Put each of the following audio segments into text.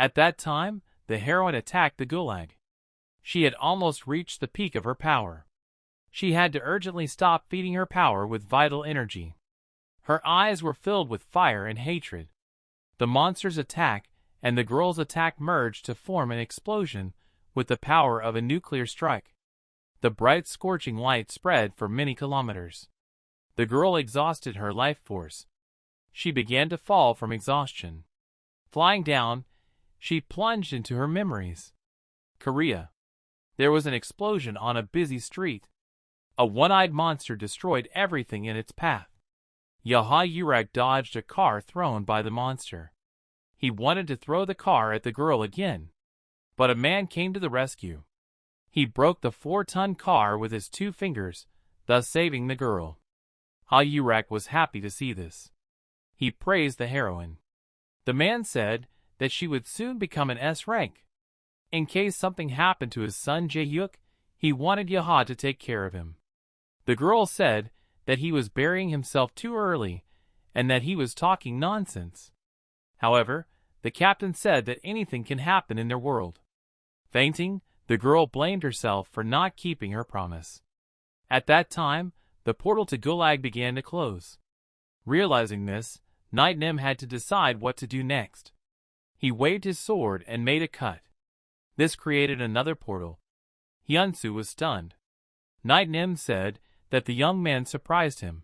At that time, the heroine attacked the gulag. She had almost reached the peak of her power. She had to urgently stop feeding her power with vital energy. Her eyes were filled with fire and hatred. The monster's attack and the girl's attack merged to form an explosion with the power of a nuclear strike. The bright scorching light spread for many kilometers. The girl exhausted her life force. She began to fall from exhaustion. Flying down, she plunged into her memories. Korea. There was an explosion on a busy street. A one-eyed monster destroyed everything in its path. Hyurak dodged a car thrown by the monster. He wanted to throw the car at the girl again, but a man came to the rescue. He broke the 4-ton car with his 2 fingers, thus saving the girl. Hyurak was happy to see this. He praised the heroine. The man said that she would soon become an S rank. In case something happened to his son Jae-hyuk, he wanted Yaha to take care of him. The girl said that he was burying himself too early and that he was talking nonsense. However, the captain said that anything can happen in their world. Fainting, the girl blamed herself for not keeping her promise. At that time, the portal to Gulag began to close. Realizing this, Knight Nim had to decide what to do next. He waved his sword and made a cut. This created another portal. Hyun-soo was stunned. Knight Nim said that the young man surprised him,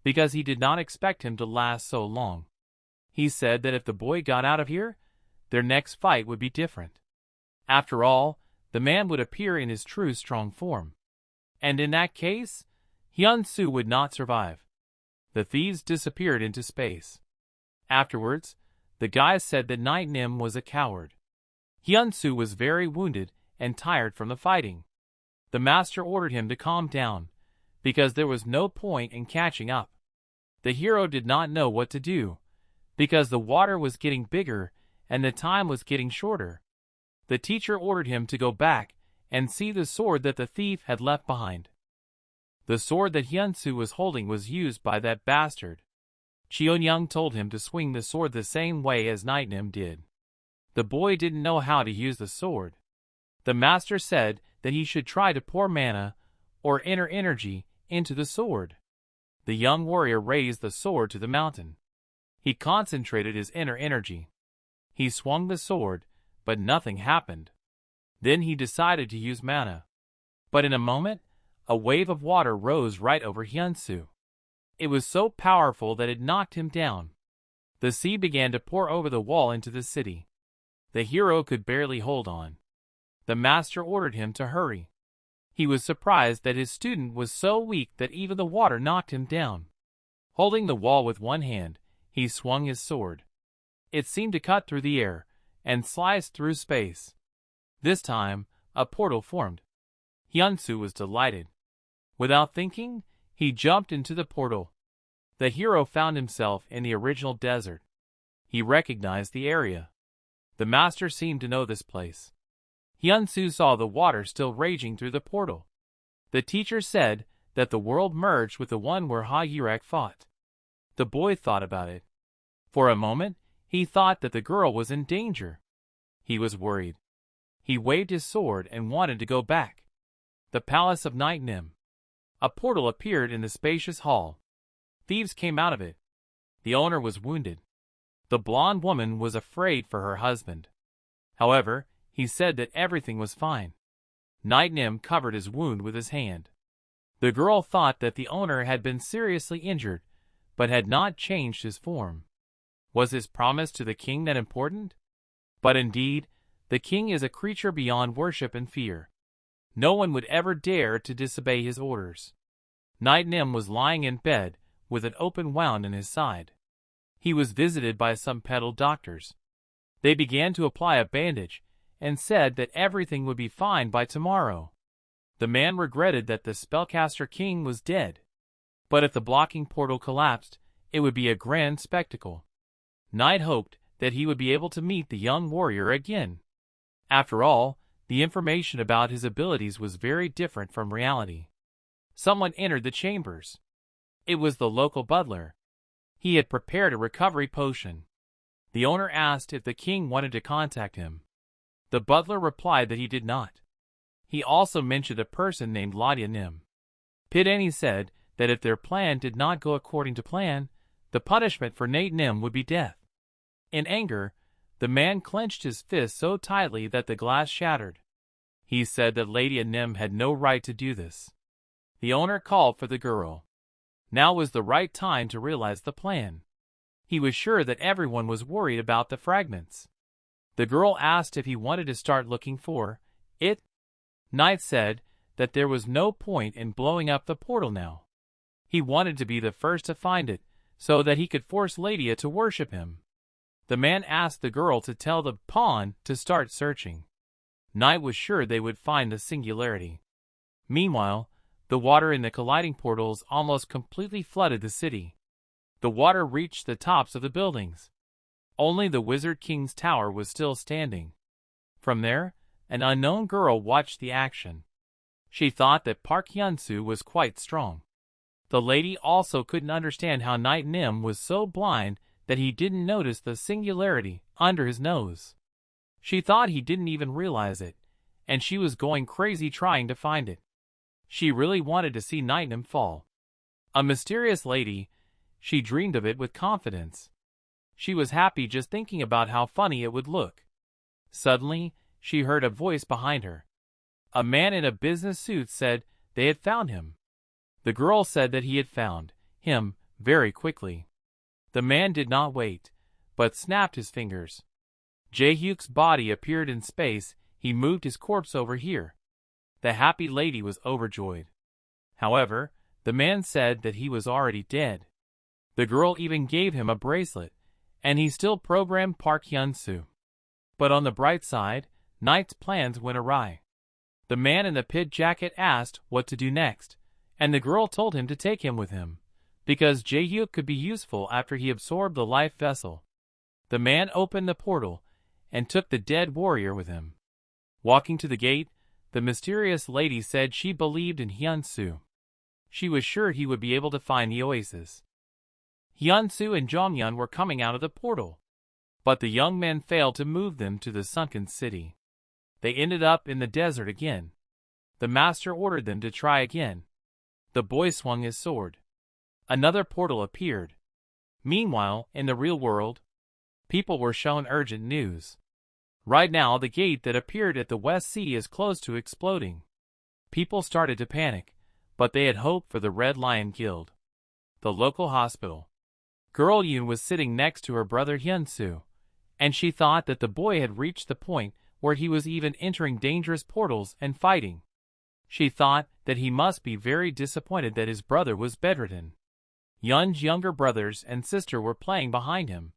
because he did not expect him to last so long. He said that if the boy got out of here, their next fight would be different. After all, the man would appear in his true strong form. And in that case, Hyun-soo would not survive. The thieves disappeared into space. Afterwards, the guys said that Knight Nim was a coward. Hyun-soo was very wounded and tired from the fighting. The master ordered him to calm down, because there was no point in catching up. The hero did not know what to do, because the water was getting bigger and the time was getting shorter. The teacher ordered him to go back and see the sword that the thief had left behind. The sword that Hyun-soo was holding was used by that bastard. Cheongyeong told him to swing the sword the same way as Knight Nim did. The boy didn't know how to use the sword. The master said that he should try to pour mana, or inner energy, into the sword. The young warrior raised the sword to the mountain. He concentrated his inner energy. He swung the sword, but nothing happened. Then he decided to use mana. But in a moment, a wave of water rose right over Hyun-soo. It was so powerful that it knocked him down. The sea began to pour over the wall into the city. The hero could barely hold on. The master ordered him to hurry. He was surprised that his student was so weak that even the water knocked him down. Holding the wall with one hand, he swung his sword. It seemed to cut through the air and slice through space. This time, a portal formed. Hyun-soo was delighted. Without thinking, he jumped into the portal. The hero found himself in the original desert. He recognized the area. The master seemed to know this place. Hyun-soo saw the water still raging through the portal. The teacher said that the world merged with the one where Hyurak fought. The boy thought about it. For a moment, he thought that the girl was in danger. He was worried. He waved his sword and wanted to go back. The palace of Knight Nim. A portal appeared in the spacious hall. Thieves came out of it. The owner was wounded. The blonde woman was afraid for her husband. However, he said that everything was fine. Knight Nim covered his wound with his hand. The girl thought that the owner had been seriously injured, but had not changed his form. Was his promise to the king that important? But indeed, the king is a creature beyond worship and fear. No one would ever dare to disobey his orders. Knight Nim was lying in bed with an open wound in his side. He was visited by some pedal doctors. They began to apply a bandage and said that everything would be fine by tomorrow. The man regretted that the spellcaster king was dead. But if the blocking portal collapsed, it would be a grand spectacle. Knight hoped that he would be able to meet the young warrior again. After all, the information about his abilities was very different from reality. Someone entered the chambers. It was the local butler. He had prepared a recovery potion. The owner asked if the king wanted to contact him. The butler replied that he did not. He also mentioned a person named Ladia Nim. Pitani said that if their plan did not go according to plan, the punishment for Nate Nim would be death. In anger, the man clenched his fist so tightly that the glass shattered. He said that Lady Nim had no right to do this. The owner called for the girl. Now was the right time to realize the plan. He was sure that everyone was worried about the fragments. The girl asked if he wanted to start looking for it. Knight said that there was no point in blowing up the portal now. He wanted to be the first to find it, so that he could force Ladia to worship him. The man asked the girl to tell the pawn to start searching. Knight was sure they would find the singularity. Meanwhile, the water in the colliding portals almost completely flooded the city. The water reached the tops of the buildings. Only the Wizard King's tower was still standing. From there, an unknown girl watched the action. She thought that Park Hyunsoo was quite strong. The lady also couldn't understand how Knight Nim was so blind that he didn't notice the singularity under his nose. She thought he didn't even realize it, and she was going crazy trying to find it. She really wanted to see Knight Nim fall. A mysterious lady, she dreamed of it with confidence. She was happy just thinking about how funny it would look. Suddenly, she heard a voice behind her. A man in a business suit said they had found him. The girl said that he had found him very quickly. The man did not wait, but snapped his fingers. Jae-hyuk's body appeared in space. He moved his corpse over here. The happy lady was overjoyed. However, the man said that he was already dead. The girl even gave him a bracelet, and he still programmed Park Hyunsoo. But on the bright side, Knight's plans went awry. The man in the pit jacket asked what to do next, and the girl told him to take him with him, because Jae-hyuk could be useful after he absorbed the life vessel. The man opened the portal and took the dead warrior with him. Walking to the gate, the mysterious lady said she believed in Hyun-soo. She was sure he would be able to find the oasis. Hyun-soo and Cheongyeon were coming out of the portal, but the young men failed to move them to the sunken city. They ended up in the desert again. The master ordered them to try again. The boy swung his sword. Another portal appeared. Meanwhile, in the real world, people were shown urgent news. Right now, the gate that appeared at the West Sea is close to exploding. People started to panic, but they had hope for the Red Lion Guild. The local hospital. Girl Yoon was sitting next to her brother Hyun-soo, and she thought that the boy had reached the point where he was even entering dangerous portals and fighting. She thought that he must be very disappointed that his brother was bedridden. Yun's younger brothers and sister were playing behind him.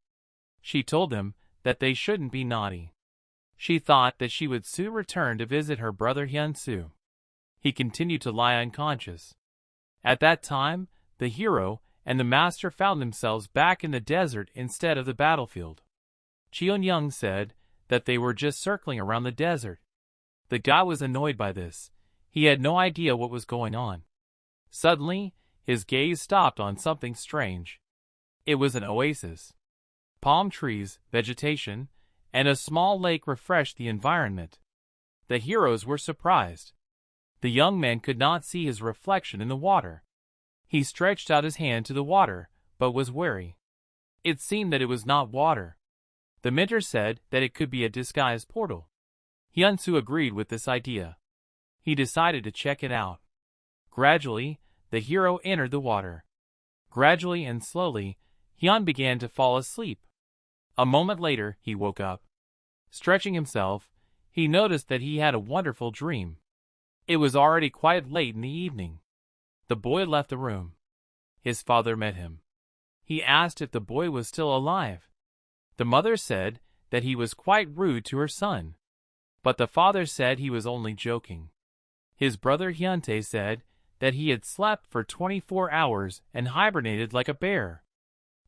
She told them that they shouldn't be naughty. She thought that she would soon return to visit her brother Hyun-soo. He continued to lie unconscious. At that time, the hero and the master found themselves back in the desert instead of the battlefield. Cheongyeong said that they were just circling around the desert. The guy was annoyed by this. He had no idea what was going on. Suddenly, his gaze stopped on something strange. It was an oasis. Palm trees, vegetation, and a small lake refreshed the environment. The heroes were surprised. The young man could not see his reflection in the water. He stretched out his hand to the water, but was wary. It seemed that it was not water. The mentor said that it could be a disguised portal. Hyun-soo agreed with this idea. He decided to check it out. Gradually, the hero entered the water. Gradually and slowly, Hyun began to fall asleep. A moment later, he woke up. Stretching himself, he noticed that he had a wonderful dream. It was already quite late in the evening. The boy left the room. His father met him. He asked if the boy was still alive. The mother said that he was quite rude to her son. But the father said he was only joking. His brother Hyun-tae said that he had slept for 24 hours and hibernated like a bear.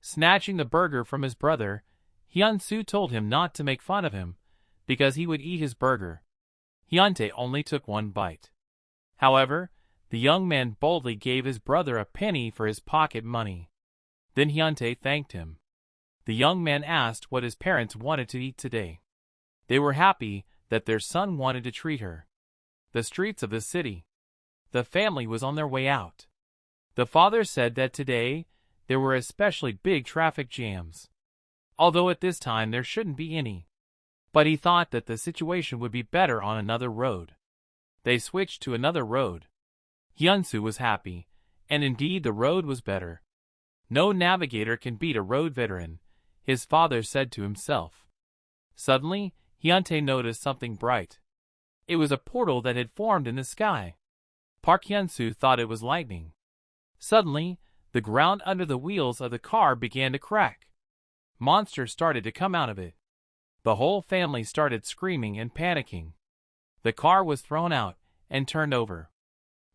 Snatching the burger from his brother, Hyun-soo told him not to make fun of him, because he would eat his burger. Hyun-tae only took one bite. However, the young man boldly gave his brother a penny for his pocket money. Then Hyun-tae thanked him. The young man asked what his parents wanted to eat today. They were happy that their son wanted to treat her. The streets of the city. The family was on their way out. The father said that today there were especially big traffic jams. Although at this time there shouldn't be any. But he thought that the situation would be better on another road. They switched to another road. Hyun-soo was happy, and indeed the road was better. No navigator can beat a road veteran, his father said to himself. Suddenly, Hyun-tae noticed something bright. It was a portal that had formed in the sky. Park Hyunsoo thought it was lightning. Suddenly, the ground under the wheels of the car began to crack. Monsters started to come out of it. The whole family started screaming and panicking. The car was thrown out and turned over.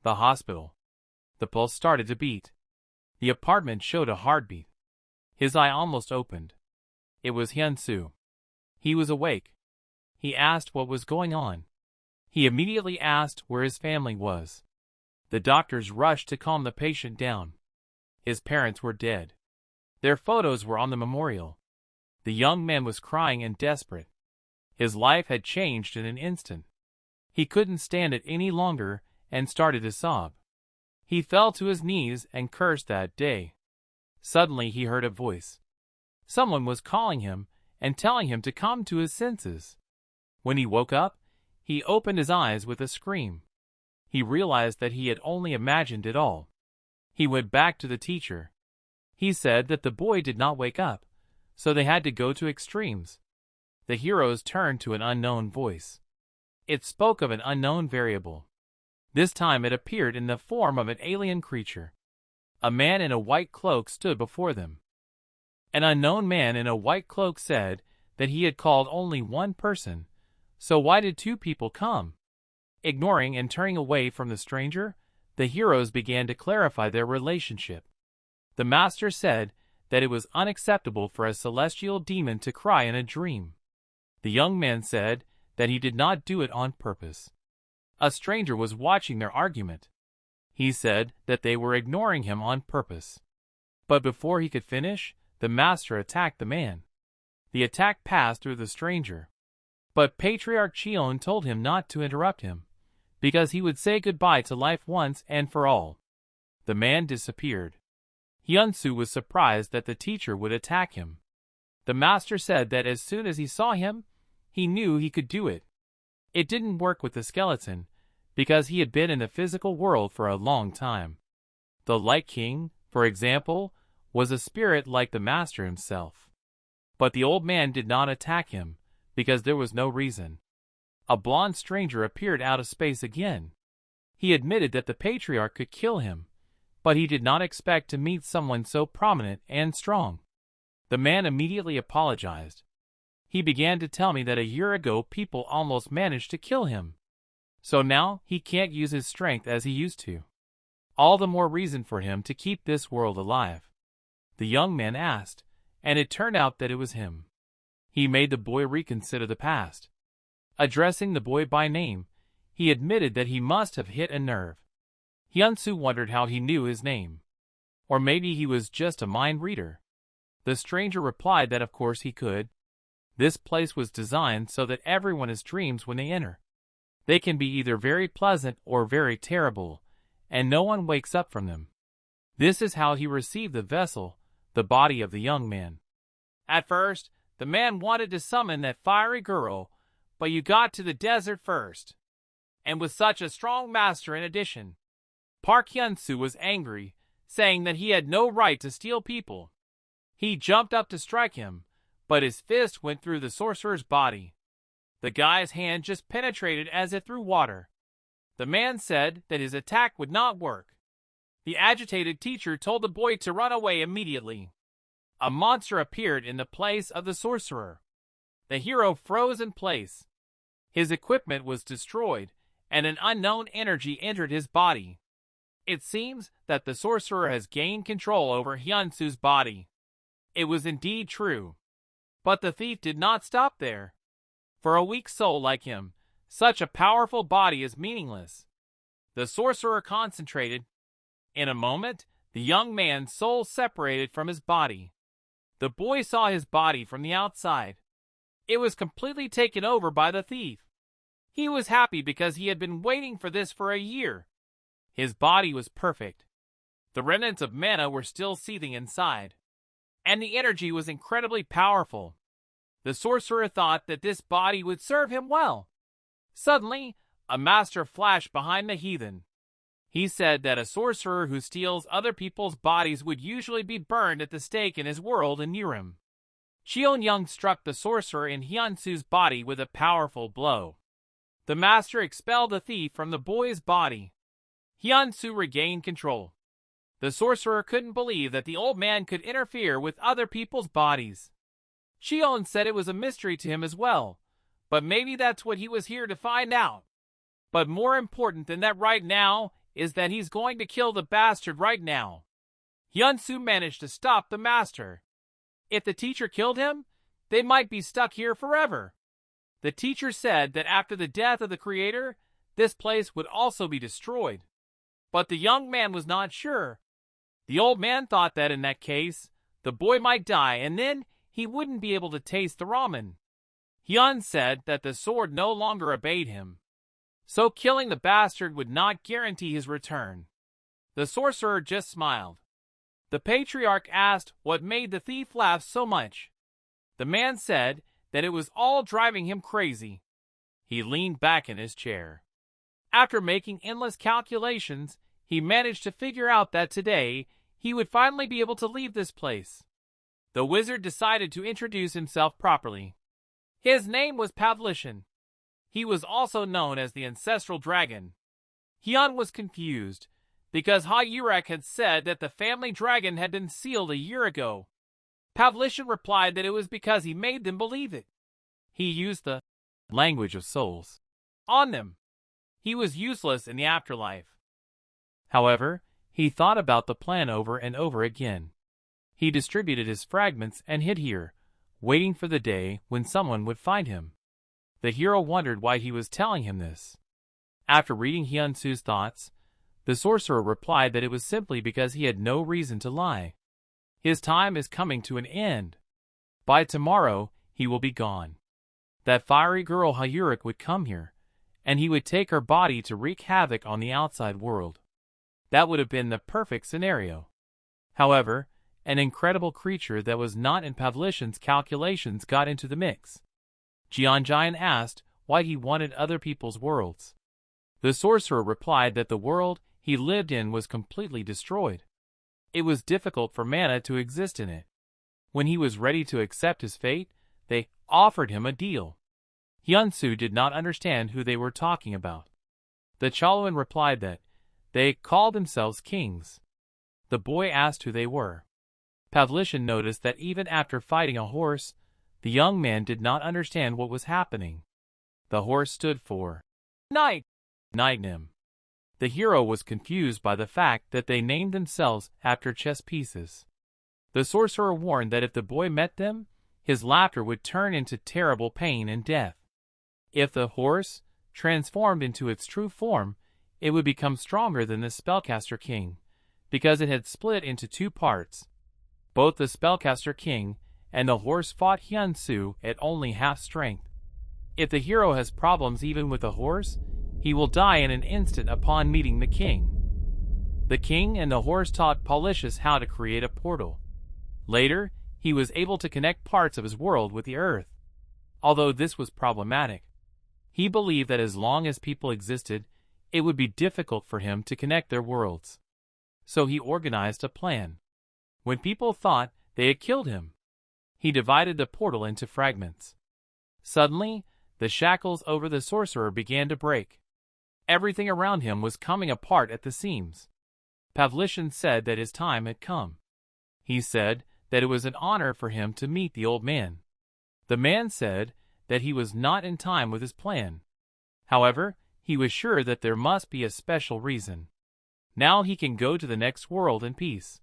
The hospital. The pulse started to beat. The apartment showed a heartbeat. His eye almost opened. It was Hyun-soo. He was awake. He asked what was going on. He immediately asked where his family was. The doctors rushed to calm the patient down. His parents were dead. Their photos were on the memorial. The young man was crying and desperate. His life had changed in an instant. He couldn't stand it any longer and started to sob. He fell to his knees and cursed that day. Suddenly he heard a voice. Someone was calling him and telling him to come to his senses. When he woke up, he opened his eyes with a scream. He realized that he had only imagined it all. He went back to the teacher. He said that the boy did not wake up, so they had to go to extremes. The heroes turned to an unknown voice. It spoke of an unknown variable. This time it appeared in the form of an alien creature. A man in a white cloak stood before them. An unknown man in a white cloak said that he had called only one person, so why did two people come? Ignoring and turning away from the stranger, the heroes began to clarify their relationship. The master said that it was unacceptable for a celestial demon to cry in a dream. The young man said that he did not do it on purpose. A stranger was watching their argument. He said that they were ignoring him on purpose. But before he could finish, the master attacked the man. The attack passed through the stranger. But Patriarch Cheongyeon told him not to interrupt him, because he would say goodbye to life once and for all. The man disappeared. Hyun-soo was surprised that the teacher would attack him. The master said that as soon as he saw him, he knew he could do it. It didn't work with the skeleton, because he had been in the physical world for a long time. The Light King, for example, was a spirit like the master himself. But the old man did not attack him, because there was no reason. A blonde stranger appeared out of space again. He admitted that the patriarch could kill him, but he did not expect to meet someone so prominent and strong. The man immediately apologized. He began to tell me that a year ago people almost managed to kill him. So now he can't use his strength as he used to. All the more reason for him to keep this world alive. The young man asked, and it turned out that it was him. He made the boy reconsider the past. Addressing the boy by name, he admitted that he must have hit a nerve. Hyun-soo wondered how he knew his name. Or maybe he was just a mind reader. The stranger replied that of course he could. This place was designed so that everyone has dreams when they enter. They can be either very pleasant or very terrible, and no one wakes up from them. This is how he received the vessel, the body of the young man. At first, the man wanted to summon that fiery girl, but you got to the desert first. And with such a strong master in addition, Park Hyunsoo was angry, saying that he had no right to steal people. He jumped up to strike him, but his fist went through the sorcerer's body. The guy's hand just penetrated as if through water. The man said that his attack would not work. The agitated teacher told the boy to run away immediately. A monster appeared in the place of the sorcerer. The hero froze in place. His equipment was destroyed, and an unknown energy entered his body. It seems that the sorcerer has gained control over Hyun-soo's body. It was indeed true. But the thief did not stop there. For a weak soul like him, such a powerful body is meaningless. The sorcerer concentrated. In a moment, the young man's soul separated from his body. The boy saw his body from the outside. It was completely taken over by the thief. He was happy because he had been waiting for this for a year. His body was perfect. The remnants of mana were still seething inside, and the energy was incredibly powerful. The sorcerer thought that this body would serve him well. Suddenly, a master flashed behind the heathen. He said that a sorcerer who steals other people's bodies would usually be burned at the stake in his world in Murim. Cheongyeong struck the sorcerer in Hyun-soo's body with a powerful blow. The master expelled the thief from the boy's body. Hyun-soo regained control. The sorcerer couldn't believe that the old man could interfere with other people's bodies. Cheongyeong said it was a mystery to him as well, but maybe that's what he was here to find out. But more important than that right now is that he's going to kill the bastard right now. Hyun-soo managed to stop the master. If the teacher killed him, they might be stuck here forever. The teacher said that after the death of the creator, this place would also be destroyed. But the young man was not sure. The old man thought that in that case, the boy might die and then he wouldn't be able to taste the ramen. Hyun said that the sword no longer obeyed him, so killing the bastard would not guarantee his return. The sorcerer just smiled. The patriarch asked what made the thief laugh so much. The man said that it was all driving him crazy. He leaned back in his chair. After making endless calculations, he managed to figure out that today he would finally be able to leave this place. The wizard decided to introduce himself properly. His name was Pavlishin. He was also known as the Ancestral Dragon. Hyun was confused, because Ha-Yurek had said that the family dragon had been sealed a year ago. Pavlishin replied that it was because he made them believe it. He used the language of souls on them. He was useless in the afterlife. However, he thought about the plan over and over again. He distributed his fragments and hid here, waiting for the day when someone would find him. The hero wondered why he was telling him this. After reading Hyun-soo's thoughts, the sorcerer replied that it was simply because he had no reason to lie. His time is coming to an end. By tomorrow, he will be gone. That fiery girl Ha-Yurek would come here, and he would take her body to wreak havoc on the outside world. That would have been the perfect scenario. However, an incredible creature that was not in Pavlishin's calculations got into the mix. Cheongyeon asked why he wanted other people's worlds. The sorcerer replied that the world he lived in was completely destroyed. It was difficult for mana to exist in it. When he was ready to accept his fate, they offered him a deal. Hyun-soo did not understand who they were talking about. The Choluan replied that they called themselves kings. The boy asked who they were. Pavlishin noticed that even after fighting a horse, the young man did not understand what was happening. The horse stood for night. Nightnim. The hero was confused by the fact that they named themselves after chess pieces. The sorcerer warned that if the boy met them, his laughter would turn into terrible pain and death. If the horse transformed into its true form, it would become stronger than the spellcaster king, because it had split into two parts. Both the spellcaster king and the horse fought Hyun-soo at only half strength. If the hero has problems even with the horse, he will die in an instant upon meeting the king. The king and the horse taught Paulicius how to create a portal. Later, he was able to connect parts of his world with the earth. Although this was problematic, he believed that as long as people existed, it would be difficult for him to connect their worlds. So he organized a plan. When people thought they had killed him, he divided the portal into fragments. Suddenly, the shackles over the sorcerer began to break. Everything around him was coming apart at the seams. Pavlishin said that his time had come. He said that it was an honor for him to meet the old man. The man said that he was not in time with his plan. However, he was sure that there must be a special reason. Now he can go to the next world in peace.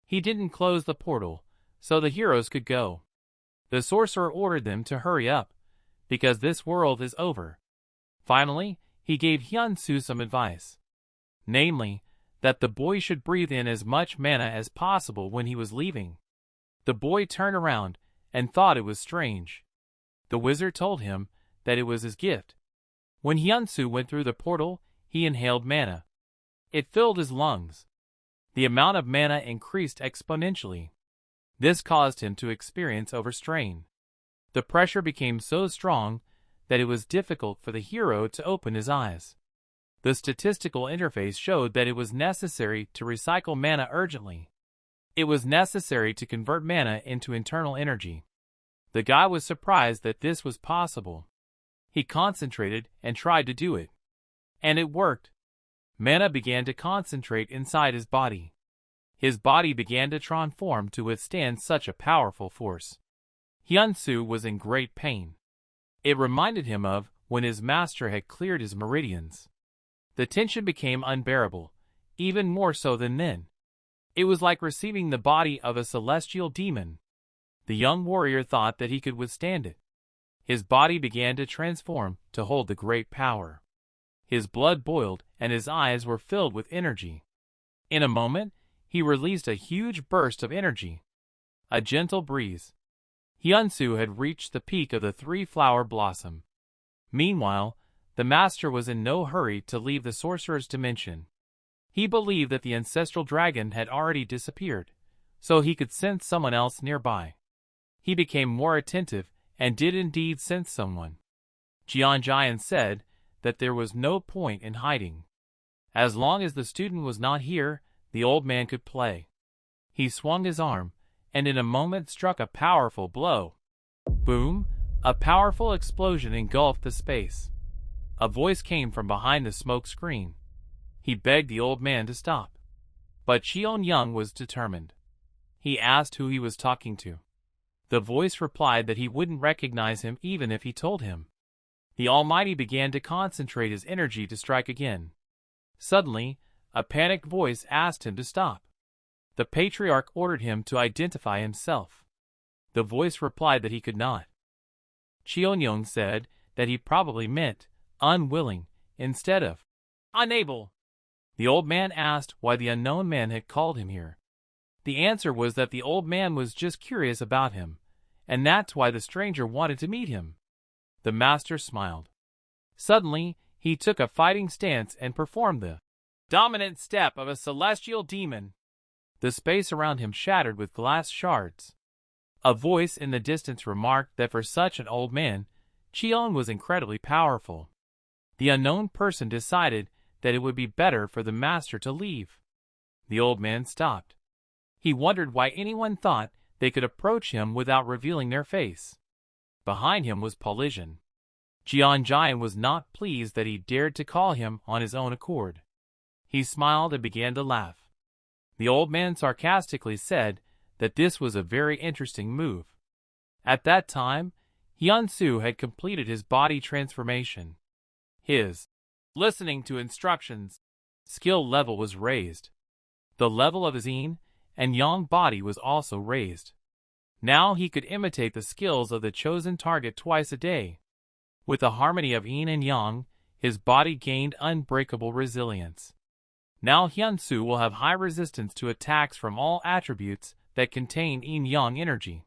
He didn't close the portal, so the heroes could go. The sorcerer ordered them to hurry up, because this world is over. Finally, he gave Hyun-soo some advice. Namely, that the boy should breathe in as much mana as possible when he was leaving. The boy turned around and thought it was strange. The wizard told him that it was his gift. When Hyun-soo went through the portal, he inhaled mana. It filled his lungs. The amount of mana increased exponentially. This caused him to experience overstrain. The pressure became so strong that it was difficult for the hero to open his eyes. The statistical interface showed that it was necessary to recycle mana urgently. It was necessary to convert mana into internal energy. The guy was surprised that this was possible. He concentrated and tried to do it. And it worked. Mana began to concentrate inside his body. His body began to transform to withstand such a powerful force. Hyun-soo was in great pain. It reminded him of when his master had cleared his meridians. The tension became unbearable, even more so than then. It was like receiving the body of a celestial demon. The young warrior thought that he could withstand it. His body began to transform to hold the great power. His blood boiled and his eyes were filled with energy. In a moment, he released a huge burst of energy. A gentle breeze. Hyun-soo had reached the peak of the three-flower blossom. Meanwhile, the master was in no hurry to leave the sorcerer's dimension. He believed that the ancestral dragon had already disappeared, so he could sense someone else nearby. He became more attentive and did indeed sense someone. Cheongyeong said that there was no point in hiding. As long as the student was not here, the old man could play. He swung his arm, and in a moment struck a powerful blow. Boom! A powerful explosion engulfed the space. A voice came from behind the smoke screen. He begged the old man to stop. But Cheongyeong was determined. He asked who he was talking to. The voice replied that he wouldn't recognize him even if he told him. The Almighty began to concentrate his energy to strike again. Suddenly, a panicked voice asked him to stop. The patriarch ordered him to identify himself. The voice replied that he could not. Cheongyeong said that he probably meant unwilling instead of unable. The old man asked why the unknown man had called him here. The answer was that the old man was just curious about him, and that's why the stranger wanted to meet him. The master smiled. Suddenly, he took a fighting stance and performed the dominant step of a celestial demon. The space around him shattered with glass shards. A voice in the distance remarked that for such an old man, Cheon was incredibly powerful. The unknown person decided that it would be better for the master to leave. The old man stopped. He wondered why anyone thought they could approach him without revealing their face. Behind him was Polision. Cheongyeong was not pleased that he dared to call him on his own accord. He smiled and began to laugh. The old man sarcastically said that this was a very interesting move. At that time, Hyun-soo had completed his body transformation. His listening to instructions skill level was raised. The level of his yin and yang body was also raised. Now he could imitate the skills of the chosen target twice a day. With the harmony of yin and yang, his body gained unbreakable resilience. Now Hyun-soo will have high resistance to attacks from all attributes that contain yin-yang energy.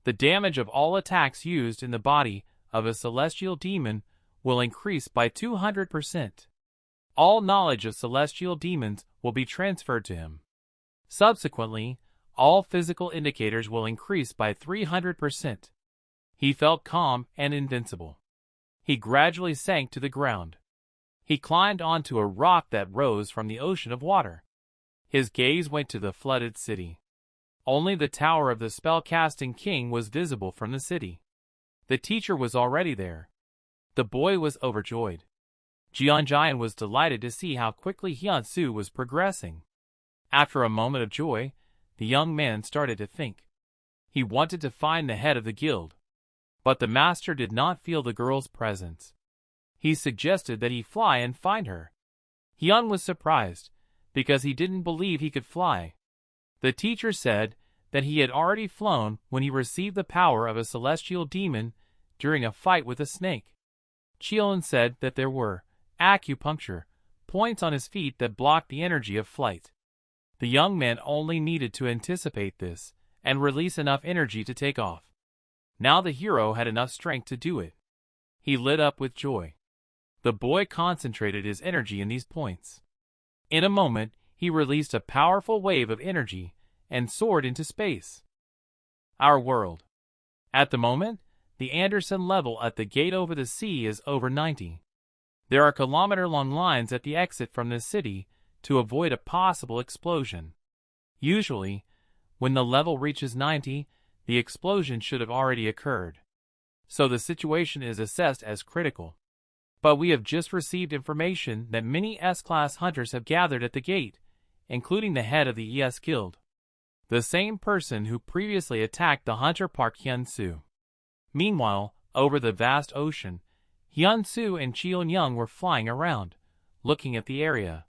The damage of all attacks used in the body of a celestial demon will increase by 200%. All knowledge of celestial demons will be transferred to him. Subsequently, all physical indicators will increase by 300%. He felt calm and invincible. He gradually sank to the ground. He climbed onto a rock that rose from the ocean of water. His gaze went to the flooded city. Only the tower of the spell-casting king was visible from the city. The teacher was already there. The boy was overjoyed. Cheongyeong was delighted to see how quickly Hyun-soo was progressing. After a moment of joy, the young man started to think. He wanted to find the head of the guild. But the master did not feel the girl's presence. He suggested that he fly and find her. Hyun was surprised, because he didn't believe he could fly. The teacher said that he had already flown when he received the power of a celestial demon during a fight with a snake. Cheon said that there were acupuncture points on his feet that blocked the energy of flight. The young man only needed to anticipate this, and release enough energy to take off. Now the hero had enough strength to do it. He lit up with joy. The boy concentrated his energy in these points. In a moment, he released a powerful wave of energy and soared into space. Our world. At the moment, the Anderson level at the gate over the sea is over 90. There are kilometer-long lines at the exit from this city to avoid a possible explosion. Usually, when the level reaches 90, the explosion should have already occurred. So the situation is assessed as critical. But we have just received information that many S-class hunters have gathered at the gate, including the head of the ES Guild. The same person who previously attacked the hunter Park Hyunsoo. Meanwhile, over the vast ocean, Hyun-soo and Cheongyeong were flying around, looking at the area.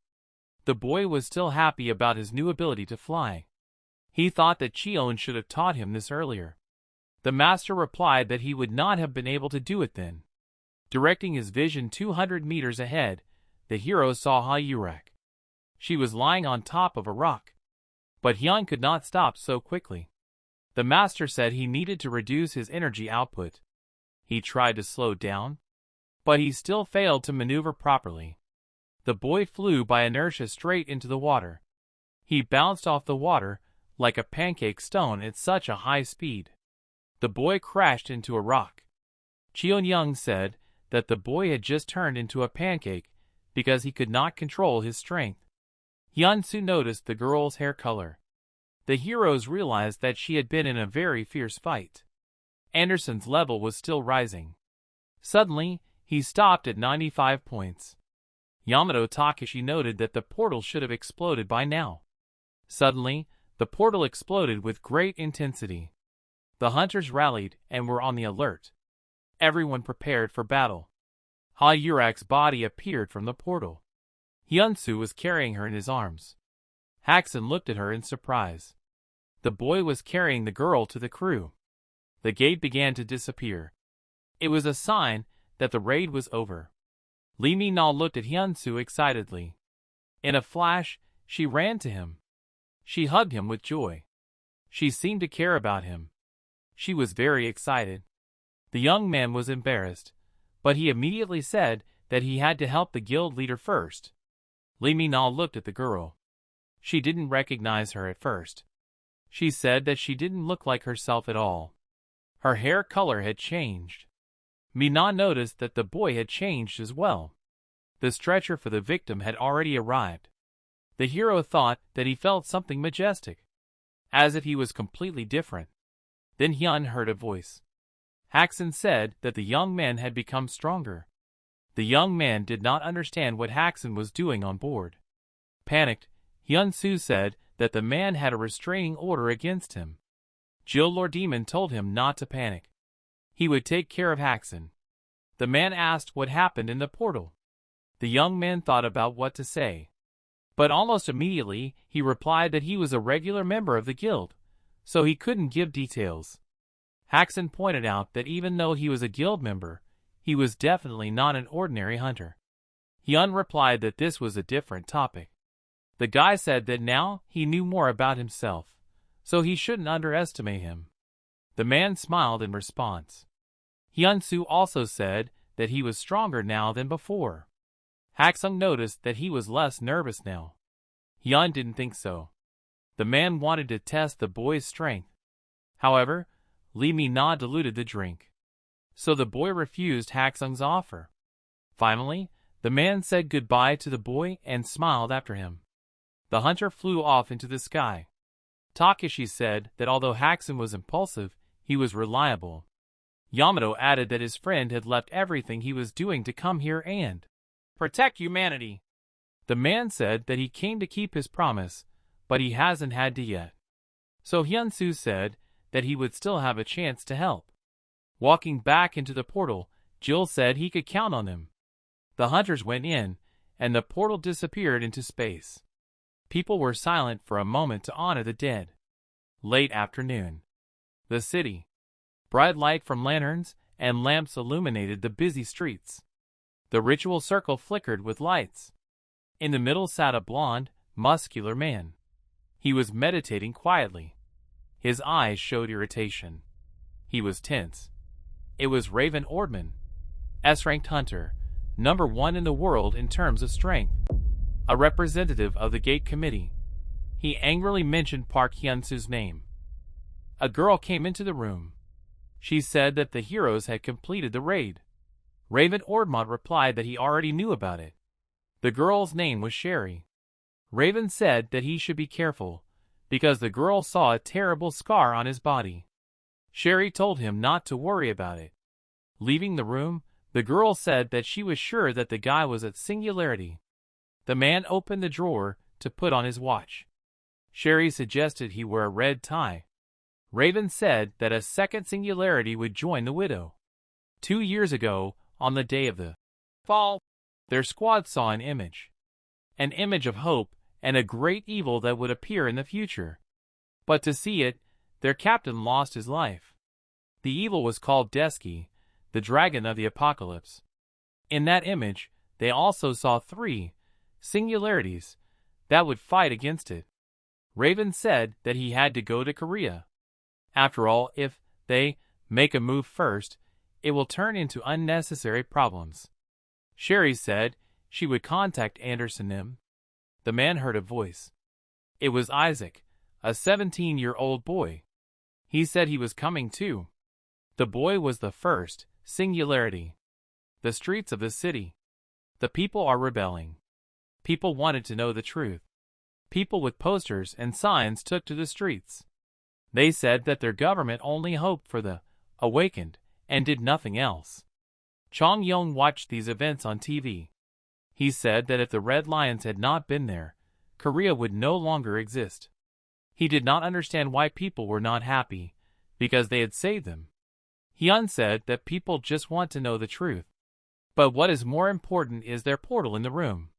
The boy was still happy about his new ability to fly. He thought that Cheon should have taught him this earlier. The master replied that he would not have been able to do it then. Directing his vision 200 meters ahead, the hero saw Hyurak. She was lying on top of a rock. But Hyun could not stop so quickly. The master said he needed to reduce his energy output. He tried to slow down, but he still failed to maneuver properly. The boy flew by inertia straight into the water. He bounced off the water like a pancake stone at such a high speed. The boy crashed into a rock. Cheongyeong said that the boy had just turned into a pancake because he could not control his strength. Hyun-soo noticed the girl's hair color. The heroes realized that she had been in a very fierce fight. Anderson's level was still rising. Suddenly, he stopped at 95 points. Yamato Takashi noted that the portal should have exploded by now. Suddenly, the portal exploded with great intensity. The hunters rallied and were on the alert. Everyone prepared for battle. Hyurak's body appeared from the portal. Hyun-soo was carrying her in his arms. Haxan looked at her in surprise. The boy was carrying the girl to the crew. The gate began to disappear. It was a sign that the raid was over. Lee Min-na looked at Hyun-soo excitedly. In a flash, she ran to him. She hugged him with joy. She seemed to care about him. She was very excited. The young man was embarrassed, but he immediately said that he had to help the guild leader first. Lee Min-na looked at the girl. She didn't recognize her at first. She said that she didn't look like herself at all. Her hair color had changed. Min-na noticed that the boy had changed as well. The stretcher for the victim had already arrived. The hero thought that he felt something majestic, as if he was completely different. Then Hyun heard a voice. Haxan said that the young man had become stronger. The young man did not understand what Haxan was doing on board. Panicked, Hyun-soo said that the man had a restraining order against him. Jill Lord Demon told him not to panic. He would take care of Haxan. The man asked what happened in the portal. The young man thought about what to say. But almost immediately, he replied that he was a regular member of the guild, so he couldn't give details. Haxan pointed out that even though he was a guild member, he was definitely not an ordinary hunter. Hyun replied that this was a different topic. The guy said that now he knew more about himself, so he shouldn't underestimate him. The man smiled in response. Hyun-soo also said that he was stronger now than before. Haksung noticed that he was less nervous now. Hyun didn't think so. The man wanted to test the boy's strength. However, Lee Min-na diluted the drink. So the boy refused Haksung's offer. Finally, the man said goodbye to the boy and smiled after him. The hunter flew off into the sky. Takashi said that although Haksung was impulsive, he was reliable. Yamato added that his friend had left everything he was doing to come here and protect humanity. The man said that he came to keep his promise, but he hasn't had to yet. So Hyun-soo said that he would still have a chance to help. Walking back into the portal, Jill said he could count on him. The hunters went in, and the portal disappeared into space. People were silent for a moment to honor the dead. Late afternoon. The city. Bright light from lanterns and lamps illuminated the busy streets. The ritual circle flickered with lights. In the middle sat a blond, muscular man. He was meditating quietly. His eyes showed irritation. He was tense. It was Raven Ordman, S-ranked hunter, #1 in the world in terms of strength. A representative of the Gate Committee. He angrily mentioned Park Hyunsoo's name. A girl came into the room. She said that the heroes had completed the raid. Raven Ordman replied that he already knew about it. The girl's name was Sherry. Raven said that he should be careful, because the girl saw a terrible scar on his body. Sherry told him not to worry about it. Leaving the room, the girl said that she was sure that the guy was at Singularity. The man opened the drawer to put on his watch. Sherry suggested he wear a red tie. Raven said that a second Singularity would join the widow. 2 years ago, on the day of the fall, their squad saw an image of hope and a great evil that would appear in the future. But to see it, their captain lost his life. The evil was called Desky, the dragon of the apocalypse. In that image, they also saw 3 Singularities that would fight against it. Raven said that he had to go to Korea. After all, if they make a move first, it will turn into unnecessary problems. Sherry said she would contact Anderson. The man heard a voice. It was Isaac, a 17-year-old boy. He said he was coming too. The boy was the first Singularity. The streets of the city. The people are rebelling. People wanted to know the truth. People with posters and signs took to the streets. They said that their government only hoped for the awakened and did nothing else. Cheongyeong watched these events on TV. He said that if the Red Lions had not been there, Korea would no longer exist. He did not understand why people were not happy, because they had saved them. Hyun said that people just want to know the truth. But what is more important is their portal in the room.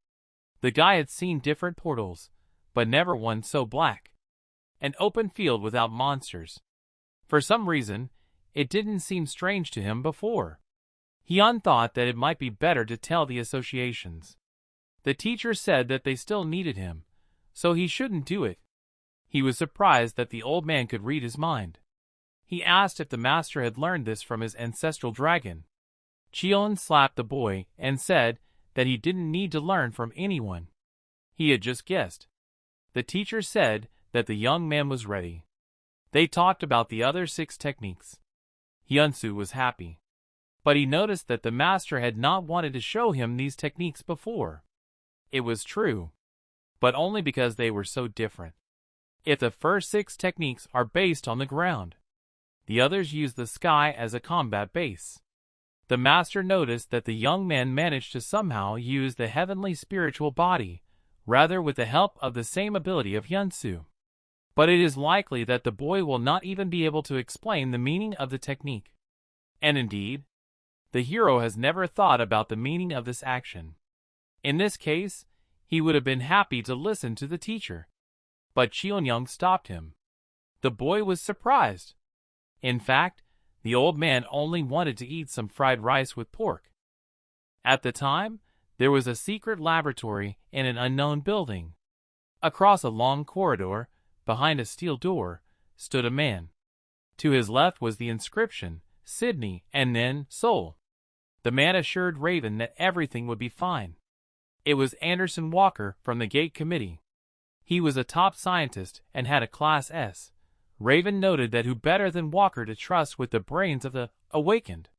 The guy had seen different portals, but never one so black. An open field without monsters. For some reason, it didn't seem strange to him before. Hyun thought that it might be better to tell the associations. The teacher said that they still needed him, so he shouldn't do it. He was surprised that the old man could read his mind. He asked if the master had learned this from his ancestral dragon. Cheon slapped the boy and said that he didn't need to learn from anyone. He had just guessed. The teacher said that the young man was ready. They talked about the other 6 techniques. Hyun-soo was happy. But he noticed that the master had not wanted to show him these techniques before. It was true, but only because they were so different. If the first 6 techniques are based on the ground, the others use the sky as a combat base. The master noticed that the young man managed to somehow use the heavenly spiritual body, rather with the help of the same ability of Hyun-soo. But it is likely that the boy will not even be able to explain the meaning of the technique. And indeed, the hero has never thought about the meaning of this action. In this case, he would have been happy to listen to the teacher. But Cheongyeong stopped him. The boy was surprised. In fact, the old man only wanted to eat some fried rice with pork. At the time, there was a secret laboratory in an unknown building. Across a long corridor, behind a steel door, stood a man. To his left was the inscription, Sydney, and then Seoul. The man assured Raven that everything would be fine. It was Anderson Walker from the Gate Committee. He was a top scientist and had a Class S. Raven noted that who better than Walker to trust with the brains of the awakened?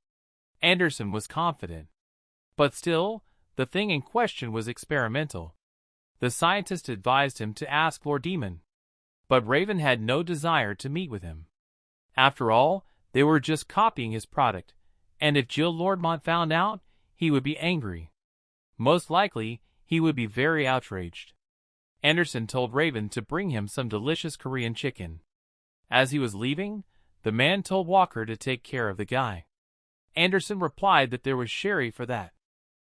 Anderson was confident. But still, the thing in question was experimental. The scientist advised him to ask Lord Demon. But Raven had no desire to meet with him. After all, they were just copying his product, and if Jill Lordmont found out, he would be angry. Most likely, he would be very outraged. Anderson told Raven to bring him some delicious Korean chicken. As he was leaving, the man told Walker to take care of the guy. Anderson replied that there was Sherry for that.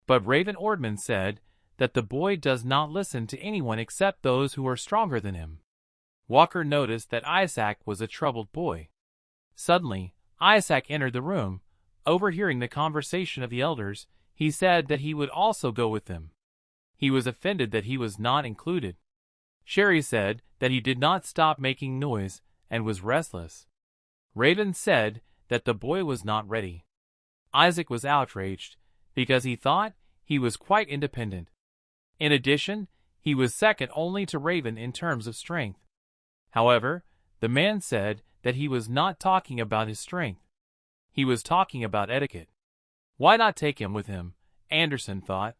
But Raven Ordman said that the boy does not listen to anyone except those who are stronger than him. Walker noticed that Isaac was a troubled boy. Suddenly, Isaac entered the room. Overhearing the conversation of the elders, he said that he would also go with them. He was offended that he was not included. Sherry said that he did not stop making noise and was restless. Raven said that the boy was not ready. Isaac was outraged because he thought he was quite independent. In addition, he was second only to Raven in terms of strength. However, the man said that he was not talking about his strength. He was talking about etiquette. Why not take him with him? Anderson thought.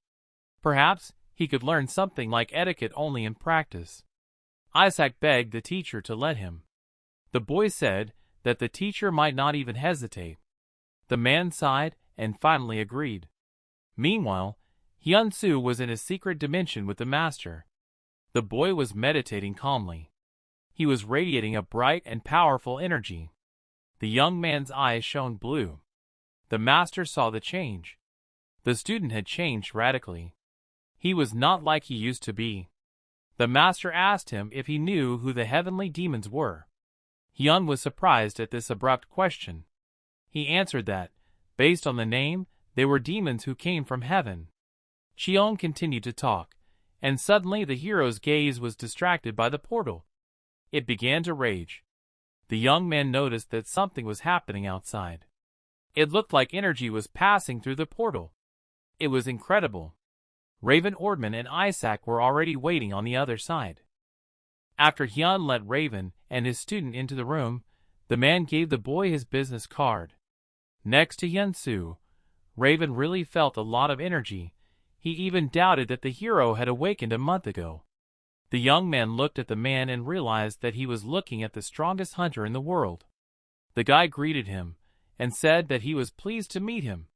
Perhaps he could learn something like etiquette only in practice. Isaac begged the teacher to let him. The boy said that the teacher might not even hesitate. The man sighed and finally agreed. Meanwhile, Hyun-soo was in a secret dimension with the master. The boy was meditating calmly. He was radiating a bright and powerful energy. The young man's eyes shone blue. The master saw the change. The student had changed radically. He was not like he used to be. The master asked him if he knew who the heavenly demons were. Hyun was surprised at this abrupt question. He answered that, based on the name, they were demons who came from heaven. Cheongyeong continued to talk, and suddenly the hero's gaze was distracted by the portal. It began to rage. The young man noticed that something was happening outside. It looked like energy was passing through the portal. It was incredible. Raven Ordman and Isaac were already waiting on the other side. After Hyun let Raven and his student into the room, the man gave the boy his business card. Next to Hyun-soo, Raven really felt a lot of energy. He even doubted that the hero had awakened a month ago. The young man looked at the man and realized that he was looking at the strongest hunter in the world. The guy greeted him and said that he was pleased to meet him.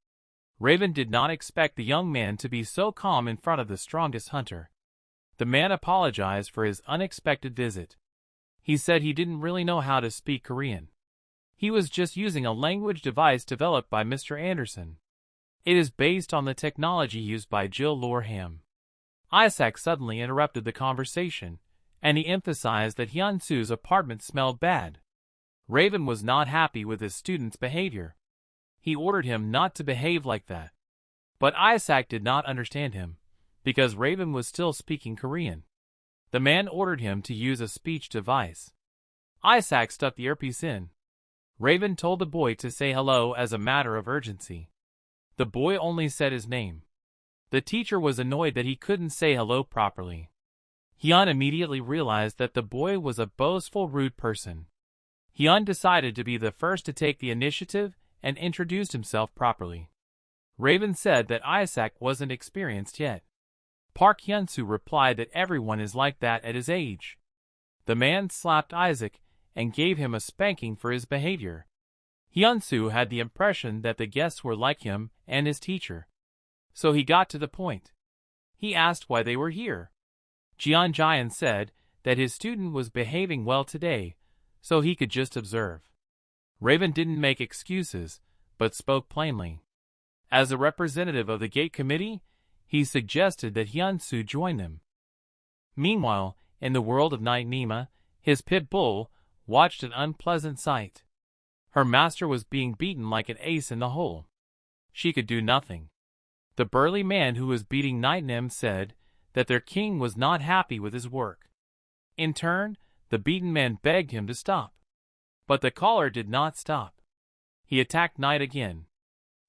Raven did not expect the young man to be so calm in front of the strongest hunter. The man apologized for his unexpected visit. He said he didn't really know how to speak Korean. He was just using a language device developed by Mr. Anderson. It is based on the technology used by Jill Lorham. Isaac suddenly interrupted the conversation, and he emphasized that Hyun-soo's apartment smelled bad. Raven was not happy with his student's behavior. He ordered him not to behave like that. But Isaac did not understand him, because Raven was still speaking Korean. The man ordered him to use a speech device. Isaac stuck the earpiece in. Raven told the boy to say hello as a matter of urgency. The boy only said his name. The teacher was annoyed that he couldn't say hello properly. Hyun immediately realized that the boy was a boastful, rude person. Hyun decided to be the first to take the initiative and introduced himself properly. Raven said that Isaac wasn't experienced yet. Park Hyunsoo replied that everyone is like that at his age. The man slapped Isaac and gave him a spanking for his behavior. Hyunsoo had the impression that the guests were like him and his teacher. So he got to the point. He asked why they were here. Cheongyeong said that his student was behaving well today, so he could just observe. Raven didn't make excuses, but spoke plainly. As a representative of the gate committee, he suggested that Hyun-soo join them. Meanwhile, in the world of Night Nima, his pit bull watched an unpleasant sight. Her master was being beaten like an ace in the hole. She could do nothing. The burly man who was beating Night Nim said that their king was not happy with his work. In turn, the beaten man begged him to stop. But the caller did not stop. He attacked Night again.